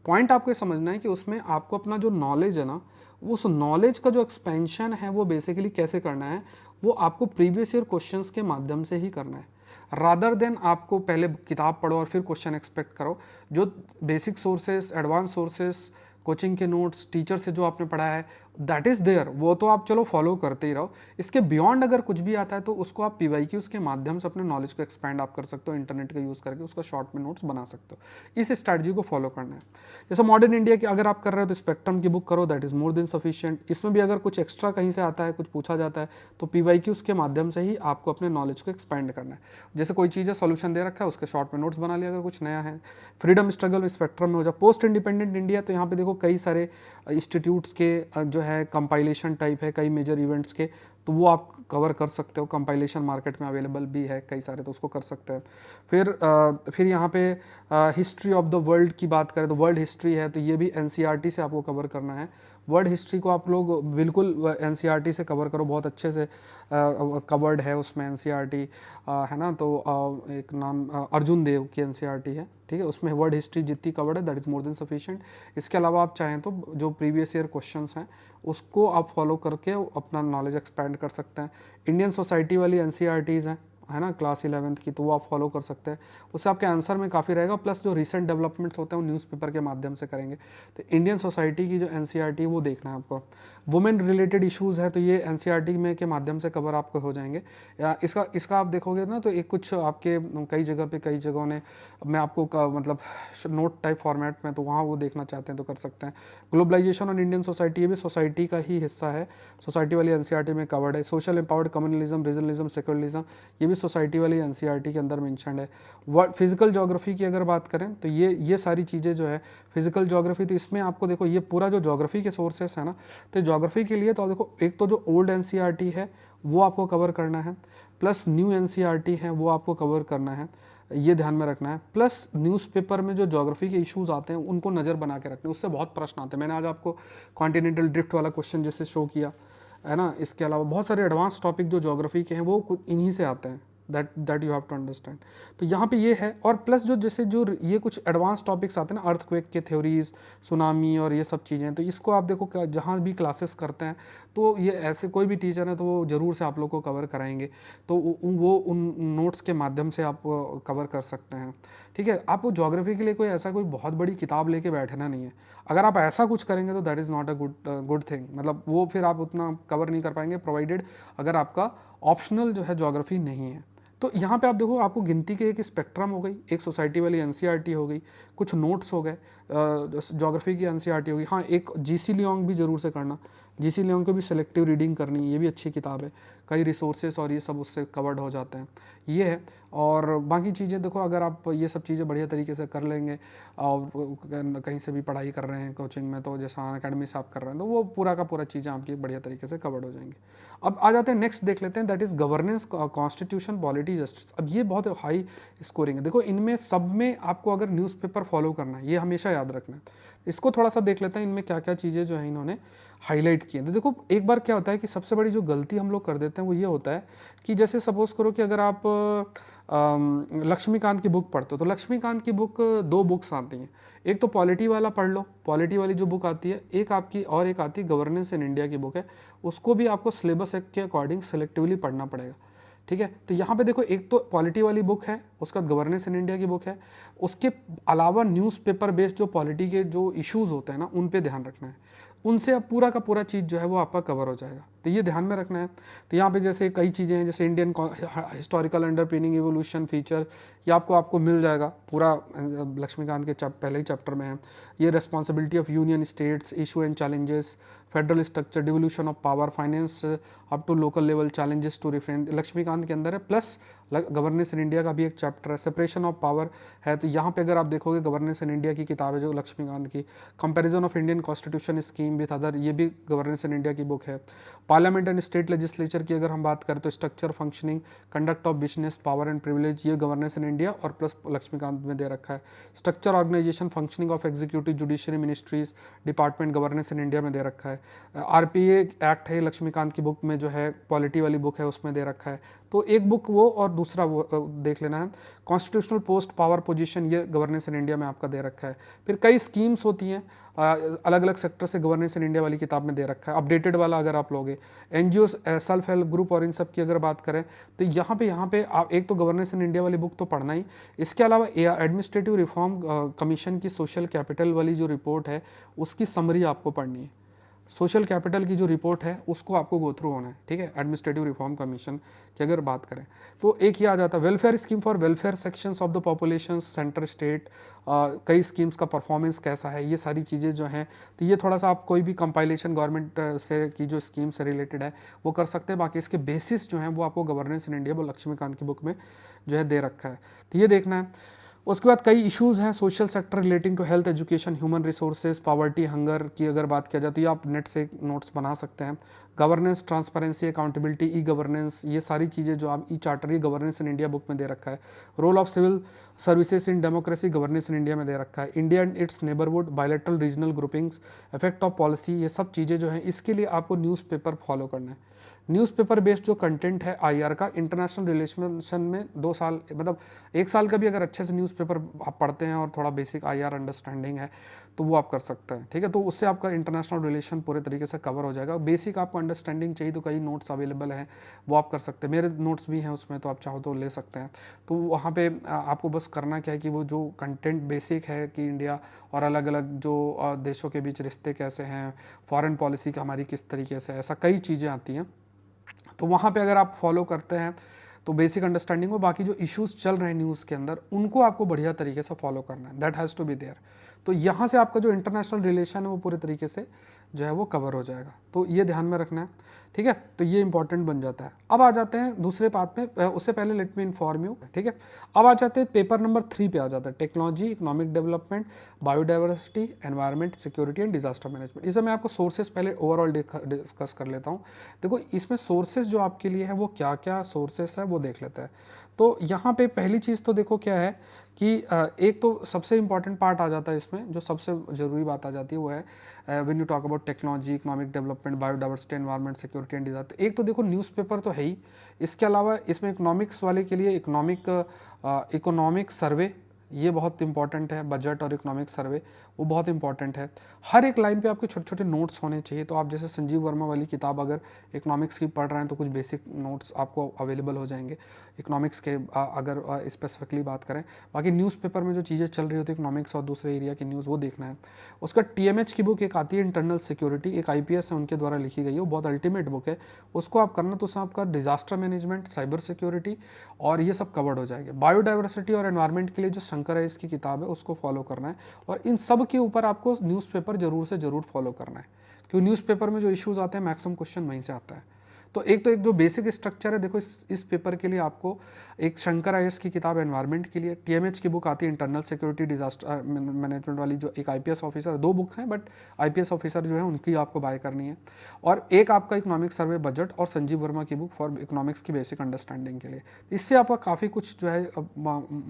पॉइंट आपको ये समझना है कि उसमें आपको अपना जो नॉलेज है ना, उस नॉलेज का जो एक्सपेंशन है वो बेसिकली कैसे करना है, वो आपको प्रीवियस ईयर क्वेश्चंस के माध्यम से ही करना है, रादर देन आपको पहले किताब पढ़ो और फिर क्वेश्चन एक्सपेक्ट करो। जो basic sources, advance sources, coaching के नोट्स, टीचर से जो आपने पढ़ा है दैट इज़ देयर, वो तो आप चलो फॉलो करते ही रहो। इसके बियॉन्ड अगर कुछ भी आता है तो उसको आप PYQs के माध्यम से अपने नॉलेज को एक्सपैंड आप कर सकते हो, इंटरनेट का यूज़ करके उसका शॉर्ट में नोट्स बना सकते हो। इस स्ट्रैटेजी को फॉलो करना है। जैसे मॉडर्न इंडिया की अगर आप कर रहे हो तो स्पेक्ट्रम की बुक करो, that is more than sufficient. इसमें भी अगर कुछ एक्स्ट्रा कहीं से आता है, कुछ पूछा जाता है, तो PYQs के माध्यम से ही आपको अपने नॉलेज को एक्सपैंड करना है। जैसे कोई चीज़ है, सोल्यूशन दे रखा है, उसके शॉर्ट में नोट्स बना लिया अगर कुछ नया है। फ्रीडम स्ट्रगल में स्पेक्ट्रम में हो जाए। पोस्ट इंडिपेंडेंट इंडिया, तो यहाँ पे देखो कई सारे इंस्टीट्यूट्स के जो है कंपाइलेशन टाइप है कई मेजर इवेंट्स के, तो वो आप कवर कर सकते हो। कंपाइलेशन मार्केट में अवेलेबल भी है कई सारे, तो उसको कर सकते हैं। फिर यहाँ पे हिस्ट्री ऑफ द वर्ल्ड की बात करें तो वर्ल्ड हिस्ट्री है, तो ये भी NCERT से आपको कवर करना है। वर्ल्ड हिस्ट्री को आप लोग बिल्कुल NCERT से कवर करो, बहुत अच्छे से कवर्ड है उसमें NCERT, है ना। तो एक नाम अर्जुन देव की NCERT है, ठीक है। उसमें वर्ल्ड हिस्ट्री जितनी कवर्ड है that is more than sufficient. इसके अलावा आप चाहें तो जो प्रीवियस ईयर क्वेश्चंस हैं उसको आप फॉलो करके अपना नॉलेज एक्सपैंड कर सकते हैं। इंडियन सोसाइटी वाली NCERTs हैं, है ना, क्लास 11th की, तो वो आप फॉलो कर सकते हैं। उससे आपके आंसर में काफ़ी रहेगा। प्लस जो रिसेंट डेवलपमेंट्स होते हैं वो न्यूज़पेपर के माध्यम से करेंगे। तो इंडियन सोसाइटी की जो NCERT है वो देखना है आपको। वुमेन रिलेटेड इश्यूज़ है तो ये NCERT में के माध्यम से कवर आपको हो जाएंगे। इसका आप देखोगे ना तो एक कुछ आपके कई जगहों ने मैं आपको मतलब नोट टाइप फॉर्मेट में, तो वहाँ वो देखना चाहते हैं तो कर सकते हैं। ग्लोबलाइजेशन और इंडियन सोसाइटी, ये भी सोसाइटी का ही हिस्सा है, सोसाइटी वाली NCERT में कवर्ड है। Social empowered communalism, regionalism, secularism, ये भी सोसाइटी वाली NCERT के अंदर मेंशन्ड है। फिजिकल ज्योग्राफी की अगर बात करें तो ये सारी चीज़ें जो है फिजिकल ज्योग्राफी, तो इसमें आपको देखो ये पूरा जो ज्योग्राफी के सोर्सेस है ना, तो ज्योग्राफी के लिए तो देखो एक तो जो ओल्ड NCERT है वो आपको कवर करना है, प्लस न्यू NCERT है वो आपको कवर करना है। ये ध्यान में रखना है। प्लस न्यूज़पेपर में जो ज्योग्राफी के इश्यूज आते हैं उनको नज़र बना के रखना है, उससे बहुत प्रश्न आते हैं। मैंने आज आपको कॉन्टिनेंटल ड्रिफ्ट वाला क्वेश्चन जैसे शो किया है ना, इसके अलावा बहुत सारे एडवांस टॉपिक जो ज्योग्राफी के हैं वो इन्हीं से आते हैं, that you have to understand. तो यहाँ पे ये है, और प्लस जो जैसे जो ये कुछ एडवांस टॉपिक्स आते हैं ना, अर्थक्वेक के थ्योरीज, सुनामी और ये सब चीज़ें, तो इसको आप देखो जहाँ भी क्लासेस करते हैं तो ये ऐसे कोई भी टीचर है तो वो ज़रूर से आप लोग को कवर कराएंगे, तो वो उन नोट्स के माध्यम से आप कवर कर सकते हैं। ठीक है, आपको ज्योग्राफी के लिए कोई ऐसा कोई बहुत बड़ी किताब लेके बैठना नहीं है। अगर आप ऐसा कुछ करेंगे तो that is not a good thing, मतलब वो फिर आप उतना कवर नहीं कर पाएंगे, प्रोवाइडेड अगर आपका ऑप्शनल जो है ज्योग्राफी नहीं है। तो यहाँ पे आप देखो, आपको गिनती के एक स्पेक्ट्रम हो गई, एक सोसाइटी वाली एनसीईआरटी हो गई, कुछ नोट्स हो गए, ज्योग्राफी की एनसीईआरटी हो गई। हाँ, एक जीसी लियोंग भी ज़रूर से करना, जीसी लियोंग को भी सिलेक्टिव रीडिंग करनी, ये भी अच्छी किताब है, कई रिसोर्सेस और ये सब उससे कवर्ड हो जाते हैं, ये है। और बाकी चीज़ें देखो, अगर आप ये सब चीज़ें बढ़िया तरीके से कर लेंगे और कहीं से भी पढ़ाई कर रहे हैं कोचिंग में, तो जैसा अकेडमी से आप कर रहे हैं, तो वो पूरा का पूरा चीज़ें आपकी बढ़िया तरीके से कवर्ड हो जाएंगी। अब आ जाते हैं नेक्स्ट, देख लेते हैं, that is governance, constitution, polity, justice. अब ये बहुत हाई स्कोरिंग है। देखो इनमें सब में आपको अगर न्यूज़पेपर फॉलो करना है, ये हमेशा याद रखना है। इसको थोड़ा सा देख लेते हैं, इनमें क्या क्या चीज़ें जो है इन्होंने हाईलाइट की हैं। तो देखो एक बार क्या होता है कि सबसे बड़ी जो गलती हम लोग कर देते हैं वो ये होता है कि जैसे सपोज करो कि अगर आप लक्ष्मीकांत की बुक पढ़ते हो, तो लक्ष्मीकांत की बुक 2 बुक्स आती हैं, एक तो पॉलिटी वाला पढ़ लो, पॉलिटी वाली जो बुक आती है, एक आपकी और एक आती है गवर्नेंस इन इंडिया की बुक है, उसको भी आपको सिलेबस के अकॉर्डिंग सेलेक्टिवली पढ़ना पड़ेगा। ठीक है, तो यहाँ पे देखो एक तो पॉलिटी वाली बुक है, उसका गवर्नेंस इन इंडिया की बुक है, उसके अलावा न्यूज़पेपर बेस्ड जो पॉलिटी के जो इश्यूज होते हैं ना, उन पे ध्यान रखना है, उनसे अब पूरा का पूरा चीज़ जो है वो आपका कवर हो जाएगा, तो ये ध्यान में रखना है। तो यहाँ पे जैसे कई चीज़ें हैं, जैसे Indian historical underpinning evolution feature, ये आपको मिल जाएगा पूरा, लक्ष्मीकांत के पहले ही चैप्टर में है। ये responsibility of union states, issue and challenges, federal structure, devolution of power, finance up to local level, challenges to रिफ्रेंड, लक्ष्मीकांत के अंदर है। प्लस गवर्नेंस इन इंडिया का भी एक चैप्टर है, सेपरेशन ऑफ पावर है। तो यहाँ पे अगर आप देखोगे गवर्नेंस इन इंडिया की किताब है जो लक्ष्मीकांत की, comparison of Indian constitution scheme with other, ये भी गवर्नेंस इन इंडिया की बुक है। पार्लियामेंट एंड स्टेट लेजिस्लेचर की अगर हम बात करें तो structure, functioning, conduct of business, power and privilege, ये गवर्नेंस इन इंडिया और प्लस लक्ष्मीकांत में दे रखा है। Structure, organisation, functioning of executive, judiciary, ministries, department, governance in India में दे रखा है। आरपीए एक्ट है लक्ष्मीकांत की बुक में, जो है पॉलिटी वाली बुक है उसमें दे रखा है। तो एक बुक वो और दूसरा वो देख लेना है। कॉन्स्टिट्यूशनल पोस्ट, पावर पोजीशन, ये गवर्नेंस इन इंडिया में आपका दे रखा है। फिर कई स्कीम्स होती हैं अलग अलग सेक्टर से, गवर्नेंस इन इंडिया वाली किताब में दे रखा है। अपडेटेड वाला अगर आप लोगे, एनजीओ, सेल्फ हेल्प ग्रुप और इन सब की अगर बात करें, तो यहाँ पे आप एक तो गवर्नेंस इन इंडिया वाली बुक तो पढ़ना ही, इसके अलावा एडमिनिस्ट्रेटिव रिफॉर्म कमीशन की सोशल कैपिटल वाली जो रिपोर्ट है उसकी समरी आपको पढ़नी है। सोशल कैपिटल की जो रिपोर्ट है उसको आपको गो थ्रू होना है, ठीक है, एडमिनिस्ट्रेटिव रिफॉर्म कमीशन की अगर बात करें तो एक ये आ जाता है welfare scheme for welfare sections of the population, centre state, कई स्कीम्स का परफॉर्मेंस कैसा है, ये सारी चीज़ें जो हैं, तो ये थोड़ा सा आप कोई भी कंपाइलेशन गवर्नमेंट से की जो स्कीम से रिलेटेड है वो कर सकते हैं। बाकी इसके बेसिस जो हैं वो आपको गवर्नेंस इन इंडिया वो लक्ष्मीकांत की बुक में जो है दे रखा है, तो ये देखना है। उसके बाद कई इश्यूज़ हैं social sector relating to health, education, human resources, poverty, hunger की अगर बात किया जाए तो ये आप नेट से नोट्स बना सकते हैं। Governance, transparency, accountability, E governance, ये सारी चीज़ें जो आप ई चार्टर, ये गवर्नेंस इन इंडिया बुक में दे रखा है। Role of civil services in democracy, governance in India में दे रखा है। India and its neighbourhood, bilateral regional groupings, effect of policy, ये सब चीज़ें जो हैं इसके लिए आपको न्यूज़पेपर फॉलो करना है। न्यूज़पेपर बेस्ड जो कंटेंट है आईआर का, इंटरनेशनल रिलेशन में 2 साल, मतलब 1 साल का भी अगर अच्छे से न्यूज़पेपर आप पढ़ते हैं और थोड़ा बेसिक आईआर अंडरस्टैंडिंग है तो वो आप कर सकते हैं, ठीक है। तो उससे आपका इंटरनेशनल रिलेशन पूरे तरीके से कवर हो जाएगा। बेसिक आपको अंडरस्टैंडिंग चाहिए तो कई नोट्स अवेलेबल हैं, वो आप कर सकते हैं, मेरे नोट्स भी हैं उसमें, तो आप चाहो तो ले सकते हैं। तो वहाँ पे आपको बस करना क्या है कि वो जो कंटेंट बेसिक है कि इंडिया और अलग अलग जो देशों के बीच रिश्ते कैसे हैं, फॉरेन पॉलिसी का हमारी किस तरीके से, ऐसा कई चीज़ें आती हैं, तो वहाँ पे अगर आप फॉलो करते हैं तो बेसिक अंडरस्टैंडिंग हो। बाकी जो इश्यूज चल रहे हैं न्यूज़ के अंदर उनको आपको बढ़िया तरीके से फॉलो करना है, that has to be there. तो यहाँ से आपका जो इंटरनेशनल रिलेशन है वो पूरे तरीके से जो है वो कवर हो जाएगा। तो ये ध्यान में रखना है, ठीक है। तो ये इंपॉर्टेंट बन जाता है। अब आ जाते हैं दूसरे पार्ट में, उससे पहले लेट मी इन्फॉर्म यू, ठीक है। अब आ जाते हैं पेपर नंबर 3 पे आ जाता है, technology, economic development, biodiversity, environment, security and disaster management. इसमें मैं आपको सोर्सेज पहले ओवरऑल डिस्कस कर लेता हूँ। देखो इसमें सोर्सेज जो आपके लिए है वो क्या क्या सोर्सेज है वो देख लेते हैं। तो यहाँ पे पहली चीज़ तो देखो क्या है कि एक तो सबसे इंपॉर्टेंट पार्ट आ जाता है इसमें, जो सबसे ज़रूरी बात आ जाती है वो है when you talk about technology, economic development, biodiversity, environment, security and disaster. एक तो देखो न्यूज़पेपर तो है ही, इसके अलावा इसमें इकोनॉमिक्स वाले के लिए इकोनॉमिक सर्वे, ये बहुत इंपॉर्टेंट है। बजट और इकोनॉमिक सर्वे वो बहुत इंपॉर्टेंट है। हर एक लाइन पे आपके छोटे छोटे नोट्स होने चाहिए। तो आप जैसे संजीव वर्मा वाली किताब अगर इकोनॉमिक्स की पढ़ रहे हैं तो कुछ बेसिक नोट्स आपको अवेलेबल हो जाएंगे इकोनॉमिक्स के, अगर स्पेसिफिकली बात करें। बाकी न्यूज़पेपर में जो चीज़ें चल रही होती है इकोनॉमिक्स और दूसरे एरिया की न्यूज़ वो देखना है। उसका TMH की बुक एक आती है, इंटरनल सिक्योरिटी, एक IPS है उनके द्वारा लिखी गई है, वो बहुत अल्टीमेट बुक है। उसको आप करना तो उसमें आपका डिजास्टर मैनेजमेंट, साइबर सिक्योरिटी और ये सब कवर्ड हो जाएंगे। बायोडाइवर्सिटी और एनवायरनमेंट के लिए जो शंकर है इसकी किताब है उसको फॉलो करना है। और इन सब के ऊपर आपको न्यूज़पेपर जरूर से जरूर फॉलो करना है, क्योंकि न्यूज़पेपर में जो इश्यूज आते हैं मैक्सिमम क्वेश्चन वहीं से आता है। तो एक जो बेसिक स्ट्रक्चर है, देखो इस पेपर के लिए आपको एक शंकर IAS की किताब एनवायरनमेंट के लिए, TMH की बुक आती है इंटरनल सिक्योरिटी डिजास्टर मैनेजमेंट वाली, जो एक IPS ऑफिसर, 2 बुक हैं बट IPS ऑफिसर जो है उनकी आपको बाय करनी है। और एक आपका इकोनॉमिक सर्वे, बजट और संजीव वर्मा की बुक फॉर इकोनॉमिक्स की बेसिक अंडरस्टैंडिंग के लिए। इससे आपका काफ़ी कुछ जो है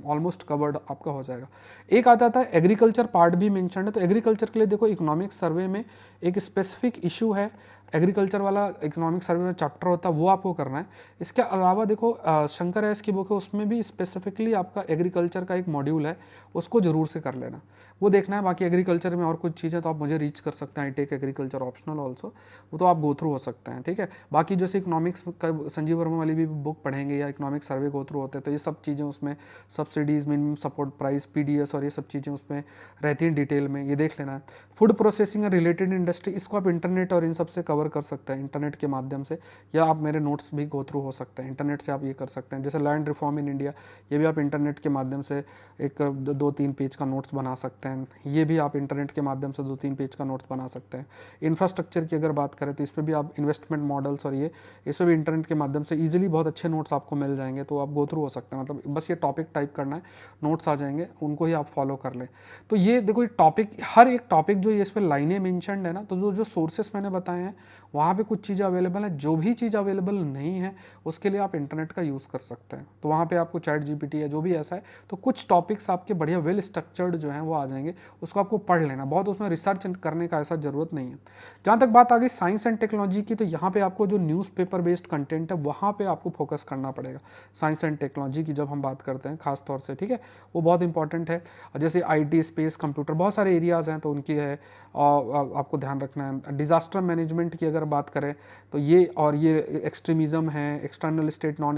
ऑलमोस्ट कवर्ड आपका हो जाएगा। एक आता था एग्रीकल्चर पार्ट भी मेंशन है। तो एग्रीकल्चर के लिए देखो इकोनॉमिक सर्वे में एक स्पेसिफिक इशू है, एग्रीकल्चर वाला इकोनॉमिक सर्वे में चैप्टर होता है, वो आपको करना है। इसके अलावा देखो शंकर IAS की बुक है, उसमें भी स्पेसिफिकली आपका एग्रीकल्चर का एक मॉड्यूल है, उसको जरूर से कर लेना, वो देखना है। बाकी एग्रीकल्चर में और कुछ चीज़ें तो आप मुझे रीच कर सकते हैं, I take agriculture optional also, वो तो आप गो थ्रू हो सकते हैं, ठीक है। बाकी जैसे इकोनॉमिक्स का संजीव वर्मा वाली भी बुक पढ़ेंगे या इकोनॉमिक सर्वे गो थ्रू होते हैं, तो ये सब चीज़ें उसमें, subsidies, minimum support price, PDS और ये सब चीज़ें उसमें रहती हैं डिटेल में, ये देख लेना है। फूड प्रोसेसिंग और रिलेटेड इंडस्ट्री, इसको आप इंटरनेट और इन सब से कवर कर सकते हैं, इंटरनेट के माध्यम से, या आप मेरे नोट्स भी गो थ्रू हो सकते हैं, इंटरनेट से आप ये कर सकते हैं। जैसे लैंड रिफॉर्म इन इंडिया, ये भी आप इंटरनेट के माध्यम से एक 2-3 पेज का नोट्स बना सकते हैं, ये भी आप इंटरनेट के माध्यम से 2-3 पेज का नोट्स बना सकते हैं। इंफ्रास्ट्रक्चर की अगर बात करें तो इसमें भी आप इन्वेस्टमेंट मॉडल्स और ये, इसमें भी इंटरनेट के माध्यम से ईजिली बहुत अच्छे नोट्स आपको मिल जाएंगे, तो आप गो थ्रू हो सकते हैं। मतलब बस ये टॉपिक टाइप करना है, नोट्स आ जाएंगे, उनको ही आप फॉलो कर लें। तो ये देखो टॉपिक, हर एक टॉपिक जो ये इस पर लाइनें मेंशन्ड है ना, तो जो सोर्सेस मैंने बताए हैं वहाँ पे कुछ चीज़ें अवेलेबल है। जो भी चीज़ अवेलेबल नहीं है उसके लिए आप इंटरनेट का यूज़ कर सकते हैं। तो वहाँ पे आपको ChatGPT या जो भी ऐसा है, तो कुछ टॉपिक्स आपके बढ़िया वेल स्ट्रक्चर्ड जो हैं वो आ जाएंगे, उसको आपको पढ़ लेना, बहुत उसमें रिसर्च करने का ऐसा ज़रूरत नहीं है। जहाँ तक बात आ गई साइंस एंड टेक्नोलॉजी की, तो यहाँ पे आपको जो न्यूज़पेपर बेस्ड कंटेंट है वहाँ पे आपको फोकस करना पड़ेगा। साइंस एंड टेक्नोलॉजी की जब हम बात करते हैं खास तौर से, ठीक है, वो बहुत इंपॉर्टेंट है। जैसे IT, स्पेस, कंप्यूटर, बहुत सारे एरियाज़ हैं तो उनकी है आपको ध्यान रखना है। डिज़ास्टर मैनेजमेंट की अगर बात करें तो ये, और ये एक्सट्रीमिज़म है, external state, non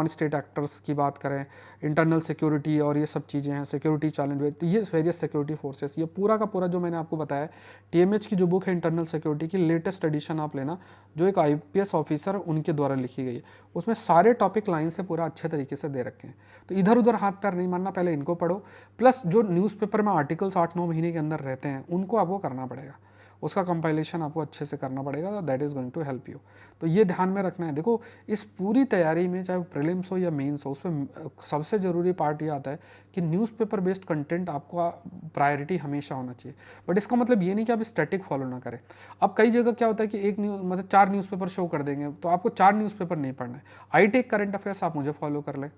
state actors की बात करें, इंटरनल सिक्योरिटी और ये सब चीज़ें हैं, सिक्योरिटी चैलेंज, तो ये वेरियस सिक्योरिटी फोर्सेस, ये पूरा का पूरा जो मैंने आपको बताया, TMH की जो बुक है इंटरनल सिक्योरिटी की लेटेस्ट एडिशन आप लेना, जो एक IPS ऑफिसर उनके द्वारा लिखी गई है, उसमें सारे टॉपिक लाइन से पूरा अच्छे तरीके से दे रखे हैं। तो इधर उधर हाथ पैर नहीं मारना, पहले इनको पढ़ो, प्लस जो न्यूज़पेपर में आर्टिकल्स 8-9 महीने के अंदर रहते हैं उनको आपको करना पड़ेगा, उसका कंपाइलेशन आपको अच्छे से करना पड़ेगा, that is going to help you. तो ये ध्यान में रखना है। देखो इस पूरी तैयारी में चाहे प्रीलिम्स हो या मेंस हो, उसमें सबसे ज़रूरी पार्ट ये आता है कि न्यूज़पेपर बेस्ड कंटेंट आपका प्रायोरिटी हमेशा होना चाहिए। बट इसका मतलब ये नहीं कि आप स्टैटिक फॉलो ना करें। अब कई जगह क्या होता है कि एक न्यूज़ मतलब 4 न्यूज़पेपर शो कर देंगे, तो आपको 4 न्यूज़पेपर नहीं पढ़ना है। I टेक करंट अफेयर्स आप मुझे फॉलो कर लें,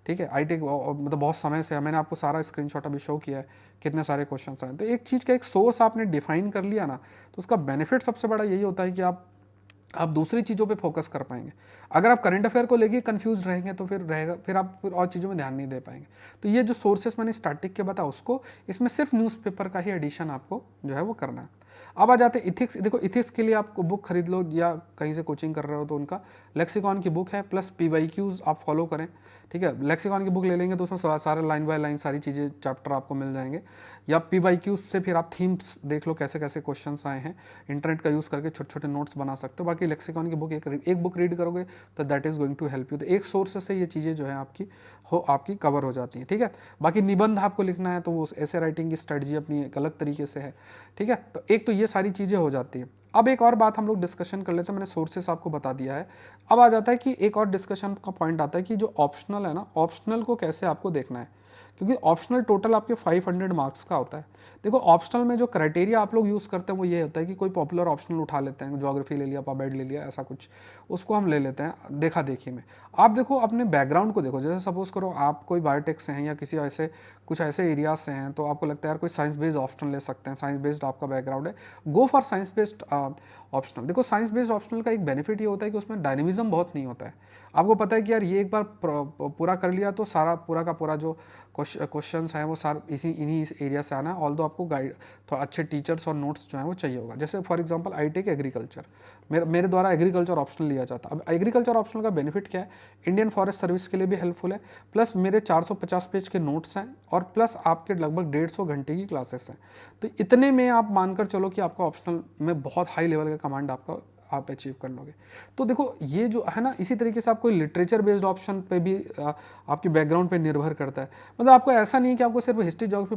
ठीक है। I टेक मतलब बहुत समय से है, मैंने आपको सारा स्क्रीनशॉट अभी शो किया है, कितने सारे क्वेश्चंस आए। तो एक चीज़ का एक सोर्स आपने डिफाइन कर लिया ना, तो उसका बेनिफिट सबसे बड़ा यही होता है कि आप दूसरी चीज़ों पे फोकस कर पाएंगे। अगर आप करंट अफेयर को लेके कंफ्यूज रहेंगे तो फिर आप और चीज़ों में ध्यान नहीं दे पाएंगे। तो ये जो सोर्सेस मैंने स्टार्टिंग के बताया उसको, इसमें सिर्फ न्यूज़पेपर का ही एडिशन आपको जो है वो करना है। अब आ जाते हैं इथिक्स। देखो इथिक्स के लिए आपको बुक खरीद लो, या कहीं से कोचिंग कर रहे हो तो उनका लेक्सिकॉन की बुक है, प्लस PYQs आप फॉलो करें, ठीक है। लेक्सिकॉन की बुक ले लेंगे तो उसमें सारे लाइन बाय लाइन सारी चीज़ें चैप्टर आपको मिल जाएंगे, या PYQ से फिर आप थीम्स देख लो कैसे कैसे क्वेश्चंस आए हैं, इंटरनेट का यूज़ करके छोटे छोटे नोट्स बना सकते हो। बाकी लेक्सिकॉन की बुक एक बुक रीड करोगे तो that is going to help you. तो एक सोर्स से ये चीज़ें जो है आपकी कवर हो जाती हैं, ठीक है। बाकी निबंध आपको लिखना है तो वो ऐसे राइटिंग की स्ट्रेटजी अपनी एक अलग तरीके से है, ठीक है। तो एक तो ये सारी चीज़ें हो जाती हैं। अब एक और बात हम लोग डिस्कशन कर लेते हैं, मैंने सोर्सेस आपको बता दिया है। अब आ जाता है कि एक और डिस्कशन का पॉइंट आता है कि जो ऑप्शनल है ना, ऑप्शनल को कैसे आपको देखना है, क्योंकि ऑप्शनल टोटल आपके 500 मार्क्स का होता है। देखो ऑप्शनल में जो क्राइटेरिया आप लोग यूज़ करते हैं वो ये होता है कि कोई पॉपुलर ऑप्शनल उठा लेते हैं, ज्योग्राफी ले लिया, पबमेड ले लिया, ऐसा कुछ, उसको हम ले लेते हैं देखा देखी में। आप देखो अपने बैकग्राउंड को देखो, जैसे सपोज करो आप कोई बायोटेक से हैं या किसी ऐसे कुछ ऐसे एरियाज से हैं, तो आपको लगता है यार कोई साइंस बेस्ड ऑप्शनल ले सकते हैं, साइंस बेस्ड आपका बैकग्राउंड है, go for science based optional. देखो साइंस बेस्ड ऑप्शनल का एक बेनिफिट ये होता है कि उसमें डायनेमिज्म बहुत नहीं होता है। आपको पता है कि यार ये एक बार पूरा कर लिया तो सारा पूरा का पूरा जो क्वेश्चंस हैं वो सारे इन्हीं एरिया से आना है। ऑल दो आपको गाइड थोड़ा अच्छे टीचर्स और नोट्स जो हैं वो चाहिए होगा। जैसे for example I take agriculture, मेरे द्वारा एग्रीकल्चर ऑप्शनल लिया जाता। अब एग्रीकल्चर ऑप्शनल का बेनिफिट क्या है, इंडियन फॉरेस्ट सर्विस के लिए भी हेल्पफुल है, प्लस मेरे 450 पेज के नोट्स हैं, और प्लस आपके लगभग 150 घंटे की क्लासेस हैं। तो इतने में आप मानकर चलो कि आपका ऑप्शनल में बहुत हाई लेवल का कमांड आप अचीव कर लोगे। तो देखो ये जो है ना, इसी तरीके से आप कोई लिटरेचर बेस्ड ऑप्शन पे भी आपकी बैकग्राउंड पे निर्भर करता है। मतलब आपको ऐसा नहीं है कि आपको सिर्फ history, geography,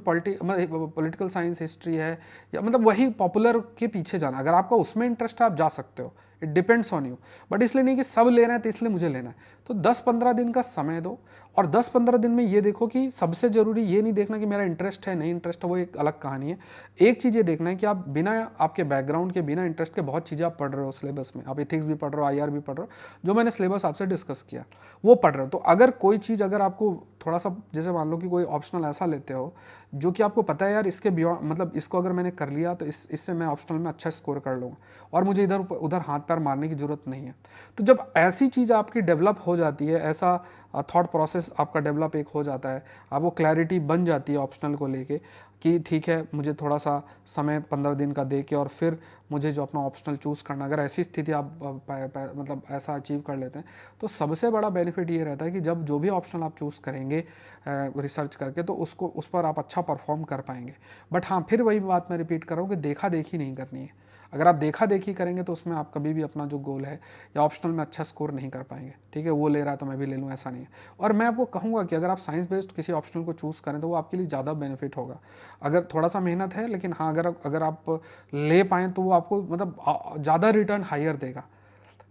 political science, history है, या मतलब वही पॉपुलर के पीछे जाना। अगर आपका उसमें इंटरेस्ट है आप जा सकते हो, it depends on you. But इसलिए नहीं कि सब ले रहे हैं तो इसलिए मुझे लेना है। तो 10-15 दिन का समय दो, और 10-15 दिन में ये देखो कि सबसे ज़रूरी ये नहीं देखना कि मेरा इंटरेस्ट है नहीं इंटरेस्ट है, वो एक अलग कहानी है। एक चीज़ ये देखना है कि आप बिना आपके बैकग्राउंड के, बिना इंटरेस्ट के बहुत चीज़ें आप पढ़ रहे हो सिलेबस में। आप एथिक्स भी पढ़ रहे हो, IR भी पढ़ रहे हो, जो मैंने सिलेबस आपसे डिस्कस किया वो पढ़ रहे हो। तो अगर कोई चीज़ अगर आपको थोड़ा सा, जैसे मान लो कि कोई ऑप्शनल ऐसा लेते हो जो कि आपको पता है यार इसके बियॉन्ड, मतलब इसको अगर मैंने कर लिया तो इससे मैं ऑप्शनल में अच्छा स्कोर कर लूँगा, और मुझे इधर उधर हाथ पैर मारने की ज़रूरत नहीं है। तो जब ऐसी चीज़ आपकी डेवलप हो जाती है, ऐसा थॉट प्रोसेस आपका डेवलप एक हो जाता है, आपको क्लैरिटी बन जाती है ऑप्शनल को लेके कि ठीक है मुझे थोड़ा सा समय 15 दिन का दे के और फिर मुझे जो अपना ऑप्शनल चूज़ करना, अगर ऐसी स्थिति आप मतलब ऐसा अचीव कर लेते हैं, तो सबसे बड़ा बेनिफिट ये रहता है कि जब जो भी ऑप्शनल आप चूज़ करेंगे रिसर्च करके, तो उसको उस पर आप अच्छा परफॉर्म कर पाएंगे। बट हाँ, फिर वही बात मैं रिपीट कर रहा हूँ कि देखा देखी नहीं करनी है। अगर आप देखा देखी करेंगे तो उसमें आप कभी भी अपना जो गोल है या ऑप्शनल में अच्छा स्कोर नहीं कर पाएंगे, ठीक है। वो ले रहा है तो मैं भी ले लूँ, ऐसा नहीं है। और मैं आपको कहूँगा कि अगर आप साइंस बेस्ड किसी ऑप्शनल को चूज़ करें तो वो आपके लिए ज़्यादा बेनिफिट होगा। अगर थोड़ा सा मेहनत है, लेकिन हाँ अगर आप ले पाएँ तो वो आपको मतलब ज़्यादा रिटर्न हायर देगा,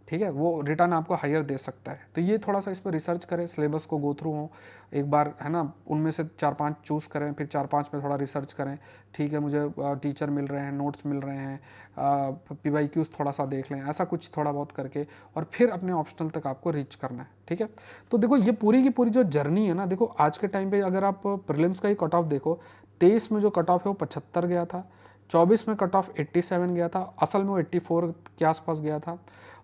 ठीक है। वो रिटर्न आपको हायर दे सकता है। तो ये थोड़ा सा इस पर रिसर्च करें, सिलेबस को गो थ्रू हो एक बार, है ना, उनमें से 4-5 चूज़ करें, फिर 4-5 में थोड़ा रिसर्च करें, ठीक है। मुझे टीचर मिल रहे हैं, नोट्स मिल रहे हैं, PYQs थोड़ा सा देख लें, ऐसा कुछ थोड़ा बहुत करके, और फिर अपने ऑप्शनल तक आपको रीच करना है, ठीक है। तो देखो ये पूरी की पूरी जो जर्नी है ना, देखो आज के टाइम पर अगर आप प्रीलिम्स का ही कट ऑफ देखो, 23 में जो कट ऑफ है वो 75 गया था, 24 में कट ऑफ 87 गया था, असल में वो 84 के आसपास गया था,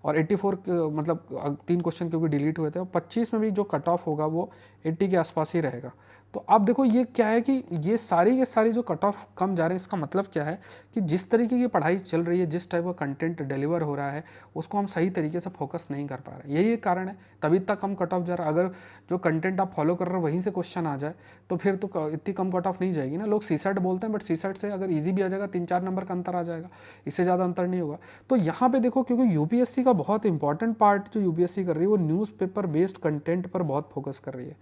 और 84 मतलब 3 क्वेश्चन क्योंकि डिलीट हुए थे, और 25 में भी जो कट ऑफ होगा वो 80 के आसपास ही रहेगा। तो आप देखो ये क्या है कि ये सारी के सारी जो कट ऑफ कम जा रहे हैं, इसका मतलब क्या है कि जिस तरीके की पढ़ाई चल रही है, जिस टाइप का कंटेंट डिलीवर हो रहा है, उसको हम सही तरीके से फोकस नहीं कर पा रहे। यही एक कारण है, तभी तक कम कट ऑफ जा रहा है। अगर जो कंटेंट आप फॉलो कर रहे हो वहीं से क्वेश्चन आ जाए तो फिर तो इतनी कम कट ऑफ नहीं जाएगी ना। लोग CSAT बोलते हैं, बट CSAT से अगर ईजी भी आ जाएगा 3-4 नंबर का अंतर आ जाएगा, इससे ज़्यादा अंतर नहीं होगा। तो यहाँ पे देखो, क्योंकि UPSC का बहुत इंपॉर्टेंट पार्ट जो UPSC कर रही है वो न्यूज़पेपर बेस्ड कंटेंट पर बहुत फोकस कर रही है।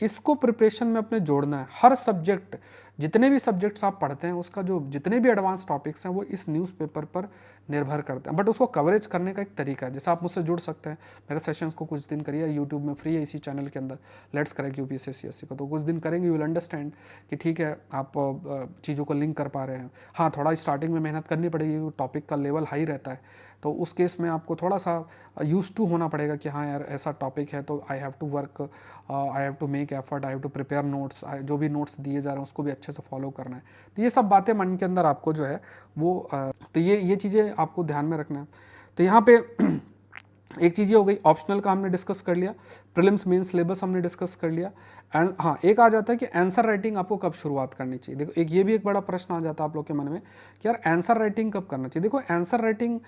इसको प्रिपरेशन में अपने जोड़ना है। हर सब्जेक्ट, जितने भी सब्जेक्ट्स आप पढ़ते हैं उसका जो जितने भी एडवांस टॉपिक्स हैं वो इस न्यूज़पेपर पर निर्भर करते हैं। बट उसको कवरेज करने का एक तरीका है, जैसे आप मुझसे जुड़ सकते हैं, मेरे सेशंस को कुछ दिन करिए, यूट्यूब में फ्री है इसी चैनल के अंदर, लेट्स क्रैक UPSC CSC को। तो कुछ दिन करेंगे, यू विल अंडरस्टैंड कि ठीक है आप चीज़ों को लिंक कर पा रहे हैं। हाँ, थोड़ा स्टार्टिंग में मेहनत करनी पड़ेगी, टॉपिक का लेवल हाई रहता है, तो उस केस में आपको थोड़ा सा यूज टू होना पड़ेगा कि हाँ यार ऐसा टॉपिक है तो I have to work, I have to make effort, I have to prepare notes, जो भी नोट्स दिए जा रहे हैं उसको भी अच्छे से फॉलो करना है। तो ये सब बातें मन के अंदर आपको जो है वो तो ये चीज़ें आपको ध्यान में रखना है। तो यहाँ पे एक चीज़ ये हो गई, ऑप्शनल का हमने डिस्कस कर लिया, प्रीलिम्स मेन सिलेबस हमने डिस्कस कर लिया। एंड हाँ, एक आ जाता है कि आंसर राइटिंग आपको कब शुरुआत करनी चाहिए। देखो एक ये भी एक बड़ा प्रश्न आ जाता है आप लोग के मन में कि यार आंसर राइटिंग कब करना चाहिए। देखो आंसर राइटिंग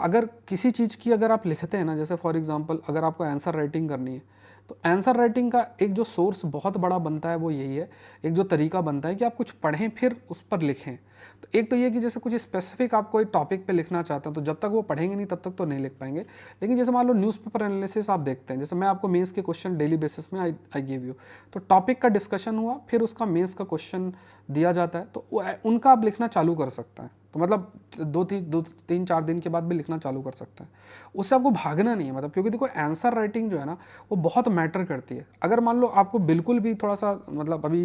अगर किसी चीज़ की अगर आप लिखते हैं ना, जैसे फॉर एग्जांपल अगर आपको आंसर राइटिंग करनी है, तो आंसर राइटिंग का एक जो सोर्स बहुत बड़ा बनता है वो यही है, एक जो तरीका बनता है कि आप कुछ पढ़ें फिर उस पर लिखें। तो एक तो ये कि जैसे कुछ स्पेसिफिक आप कोई टॉपिक पे लिखना चाहते हैं तो जब तक वो पढ़ेंगे नहीं तब तक तो नहीं लिख पाएंगे। लेकिन जैसे मान लो न्यूज़पेपर एनालिसिस आप देखते हैं, जैसे मैं आपको मेंस के क्वेश्चन डेली बेसिस में आई गिव यू, तो टॉपिक का डिस्कशन हुआ फिर उसका मेंस का क्वेश्चन दिया जाता है, तो उनका आप लिखना चालू कर सकते हैं। तो मतलब 2-3-4 दिन के बाद भी लिखना चालू कर सकते हैं, उससे आपको भागना नहीं है। मतलब क्योंकि देखो आंसर राइटिंग जो है ना वो बहुत मैटर करती है। अगर मान लो आपको बिल्कुल भी थोड़ा सा मतलब अभी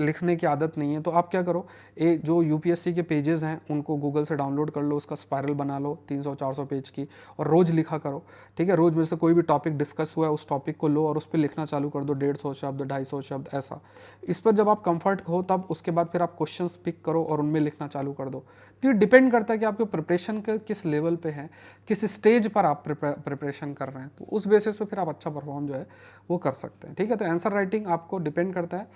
लिखने की आदत नहीं है, तो आप क्या करो, जो यूपीएससी के पेजेस हैं उनको गूगल से डाउनलोड कर लो, उसका स्पायरल बना लो 300-400 पेज की, और रोज़ लिखा करो। ठीक है, रोज़ में से कोई भी टॉपिक डिस्कस हुआ है उस टॉपिक को लो और उस पर लिखना चालू कर दो, 150 शब्द 250 शब्द ऐसा। इस पर जब आप कंफर्ट हो तब उसके बाद फिर आप क्वेश्चंस पिक करो और उनमें लिखना चालू कर दो। तो ये डिपेंड करता है कि आपके प्रिपरेशन के किस लेवल पे है, किस स्टेज पर आप प्रिपरेशन कर रहे हैं, तो उस बेसिस पे फिर आप अच्छा परफॉर्म जो है वो कर सकते हैं। ठीक है, तो आंसर राइटिंग आपको डिपेंड करता है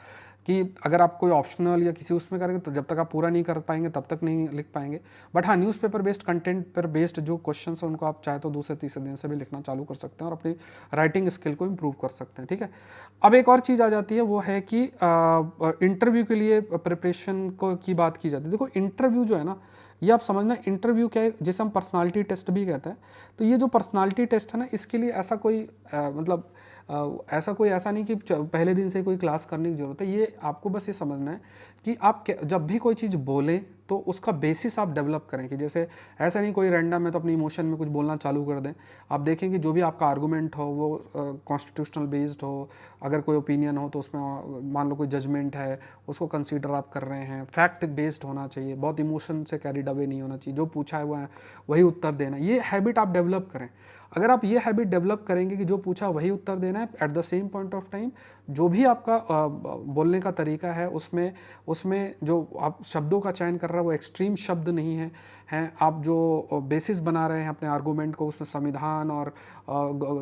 कि अगर आप कोई ऑप्शनल या किसी उसमें करेंगे तो जब तक आप पूरा नहीं कर पाएंगे तब तक नहीं लिख पाएंगे। बट हाँ, न्यूज़पेपर बेस्ड कंटेंट पर बेस्ड जो क्वेश्चन है उनको आप चाहे तो दूसरे तीसरे दिन से भी लिखना चालू कर सकते हैं और अपनी राइटिंग स्किल को इम्प्रूव कर सकते हैं। ठीक है, अब एक और चीज़ आ जाती है, वो है कि इंटरव्यू के लिए प्रिपरेशन को की बात की जाती है। देखो इंटरव्यू जो है ना, ये आप समझना, इंटरव्यू क्या है, जिसे हम पर्सनालिटी टेस्ट भी कहते हैं। तो ये जो पर्सनालिटी टेस्ट है ना, इसके लिए ऐसा कोई मतलब ऐसा नहीं कि पहले दिन से कोई क्लास करने की ज़रूरत है। ये आपको बस ये समझना है कि आप जब भी कोई चीज़ बोलें तो उसका बेसिस आप डेवलप करें, कि जैसे ऐसा नहीं कोई रैंडम है तो अपनी इमोशन में कुछ बोलना चालू कर दें। आप देखें कि जो भी आपका आर्गूमेंट हो वो कॉन्स्टिट्यूशनल बेस्ड हो, अगर कोई ओपिनियन हो तो उसमें मान लो कोई जजमेंट है उसको कंसीडर आप कर रहे हैं, फैक्ट बेस्ड होना चाहिए, बहुत इमोशन से कैरीड अवे नहीं होना चाहिए, जो पूछा है वो वही उत्तर देना। ये हैबिट आप डेवलप करें। अगर आप ये हैबिट डेवलप करेंगे कि जो पूछा वही उत्तर देना है at the same point of time, जो भी आपका बोलने का तरीका है उसमें उसमें जो आप शब्दों का चयन कर रहे हैं वो एक्सट्रीम शब्द नहीं है, आप जो बेसिस बना रहे हैं अपने आर्गूमेंट को, उसमें संविधान और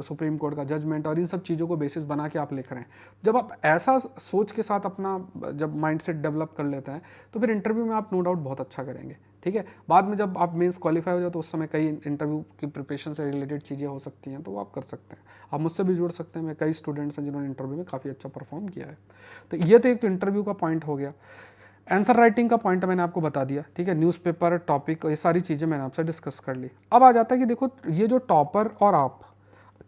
सुप्रीम कोर्ट का जजमेंट और इन सब चीज़ों को बेसिस बना के आप लिख रहे हैं। जब आप ऐसा सोच के साथ अपना जब माइंडसेट डेवलप कर लेते हैं तो फिर इंटरव्यू में आप नो डाउट बहुत अच्छा करेंगे। ठीक है, बाद में जब आप मेंस क्वालिफाई हो जाए तो उस समय कई इंटरव्यू की प्रिपरेशन से रिलेटेड चीज़ें हो सकती हैं, तो वो आप कर सकते हैं। आप मुझसे भी जुड़ सकते हैं, मैं कई स्टूडेंट्स हैं जिन्होंने इंटरव्यू में काफ़ी अच्छा परफॉर्म किया है। तो ये तो एक तो इंटरव्यू का पॉइंट हो गया। आंसर राइटिंग का पॉइंट मैंने आपको बता दिया। ठीक है, न्यूज़पेपर, टॉपिक, ये सारी चीज़ें मैंने आपसे डिस्कस कर ली। अब आ जाता है कि देखो ये जो टॉपर और आप,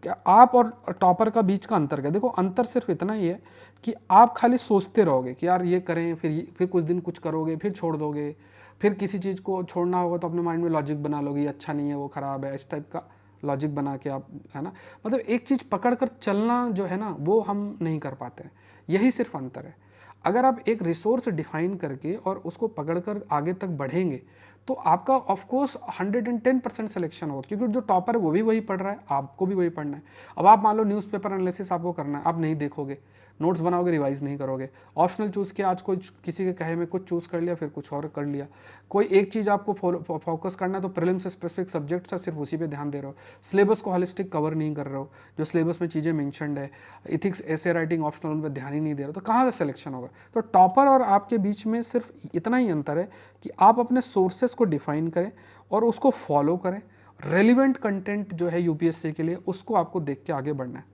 क्या आप और टॉपर का बीच का अंतर क्या? देखो अंतर सिर्फ इतना ही है कि आप खाली सोचते रहोगे कि यार ये करें, फिर कुछ दिन कुछ करोगे, फिर छोड़ दोगे, फिर किसी चीज़ को छोड़ना होगा तो अपने माइंड में लॉजिक बना लोगे, ये अच्छा नहीं है, वो ख़राब है, इस टाइप का लॉजिक बना के आप, है ना, मतलब एक चीज़ पकड़ कर चलना जो है ना वो हम नहीं कर पाते हैं। यही सिर्फ अंतर है। अगर आप एक रिसोर्स डिफाइन करके और उसको पकड़कर आगे तक बढ़ेंगे तो आपका ऑफकोर्स 110% सिलेक्शन होगा, क्योंकि जो टॉपर है वो भी वही पढ़ रहा है, आपको भी वही पढ़ना है। अब आप मान लो न्यूज़पेपर एनालिसिस आपको करना है, आप नहीं देखोगे, नोट्स बनाओगे, रिवाइज नहीं करोगे, ऑप्शनल चूज़ किया, आज कोई किसी के कहे में कुछ चूज़ कर लिया, फिर कुछ और कर लिया, कोई एक चीज़ आपको फोकस करना है तो प्रीलिम्स से स्पेसिफिक सब्जेक्ट्स है सिर्फ उसी पे ध्यान दे रहे हो, सिलेबस को होलिस्टिक कवर नहीं कर रहे हो, जो सिलेबस में चीज़ें मेंशनड है, इथिक्स, एसे राइटिंग, ऑप्शनल, उन पर ध्यान ही नहीं दे रहे हो, तो कहाँ से सिलेक्शन होगा? तो टॉपर और आपके बीच में सिर्फ इतना ही अंतर है कि आप अपने सोर्सेस को डिफाइन करें और उसको फॉलो करें। रेलिवेंट कंटेंट जो है यूपीएससी के लिए उसको आपको देख के आगे बढ़ना है।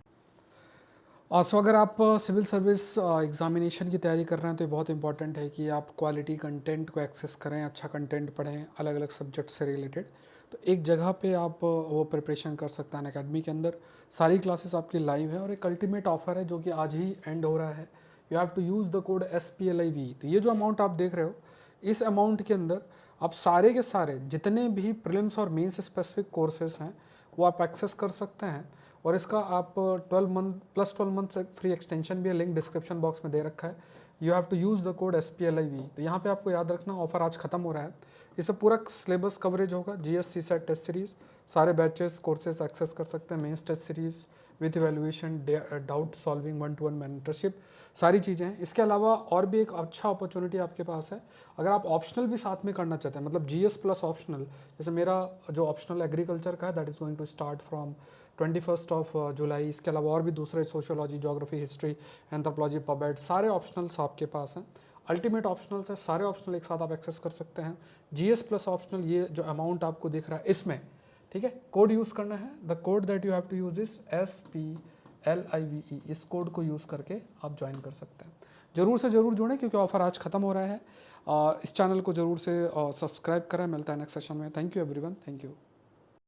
सो अगर आप सिविल सर्विस एग्जामिनेशन की तैयारी कर रहे हैं तो ये बहुत इंपॉर्टेंट है कि आप क्वालिटी कंटेंट को एक्सेस करें, अच्छा कंटेंट पढ़ें अलग अलग सब्जेक्ट से रिलेटेड। तो एक जगह पे आप वो प्रिपरेशन कर सकते हैं अकेडमी के अंदर, सारी क्लासेस आपकी लाइव है और एक अल्टीमेट ऑफर है जो कि आज ही एंड हो रहा है। You have to use the code SPLIV। तो ये जो अमाउंट आप देख रहे हो, इस अमाउंट के अंदर आप सारे के सारे जितने भी प्रीलिम्स और मेंस स्पेसिफिक कोर्सेज हैं वो आप एक्सेस कर सकते हैं। और इसका आप 12 मंथ प्लस 12 मंथ से फ्री एक्सटेंशन भी है, लिंक डिस्क्रिप्शन बॉक्स में दे रखा है। You have to use the code SPLIV। तो यहाँ पे आपको याद रखना ऑफर आज खत्म हो रहा है। इसमें पूरा सिलेबस कवरेज होगा, GS CSET टेस्ट सीरीज़, सारे बैचेस कोर्सेज एक्सेस कर सकते हैं, mains test series with evaluation, doubt solving, 1-to-1 mentorship, सारी चीज़ें हैं। इसके अलावा और भी एक अच्छा अपॉर्चुनिटी आपके पास है, अगर आप ऑप्शनल भी साथ में करना चाहते हैं, मतलब GS प्लस ऑप्शनल, जैसे मेरा जो ऑप्शनल एग्रीकल्चर का है that is going to start from 21 July. इसके अलावा और भी दूसरे सोशियोलॉजी, ज्योग्राफी, हिस्ट्री, एंथ्रोपोलॉजी, पबेट, सारे ऑप्शनल्स आपके पास हैं। अल्टीमेट ऑप्शनल्स है, सारे ऑप्शनल एक साथ आप एक्सेस कर सकते हैं। GS प्लस ऑप्शनल, ये जो अमाउंट आपको दिख रहा है इसमें, ठीक है, कोड यूज़ करना है। The code that you have to use is LIVE, इस कोड को यूज़ करके आप ज्वाइन कर सकते हैं। ज़रूर से ज़रूर जुड़ें क्योंकि ऑफ़र आज ख़त्म हो रहा है। इस चैनल को ज़रूर से सब्सक्राइब करें। मिलता है नेक्स्ट सेशन में। Thank you everyone, thank you.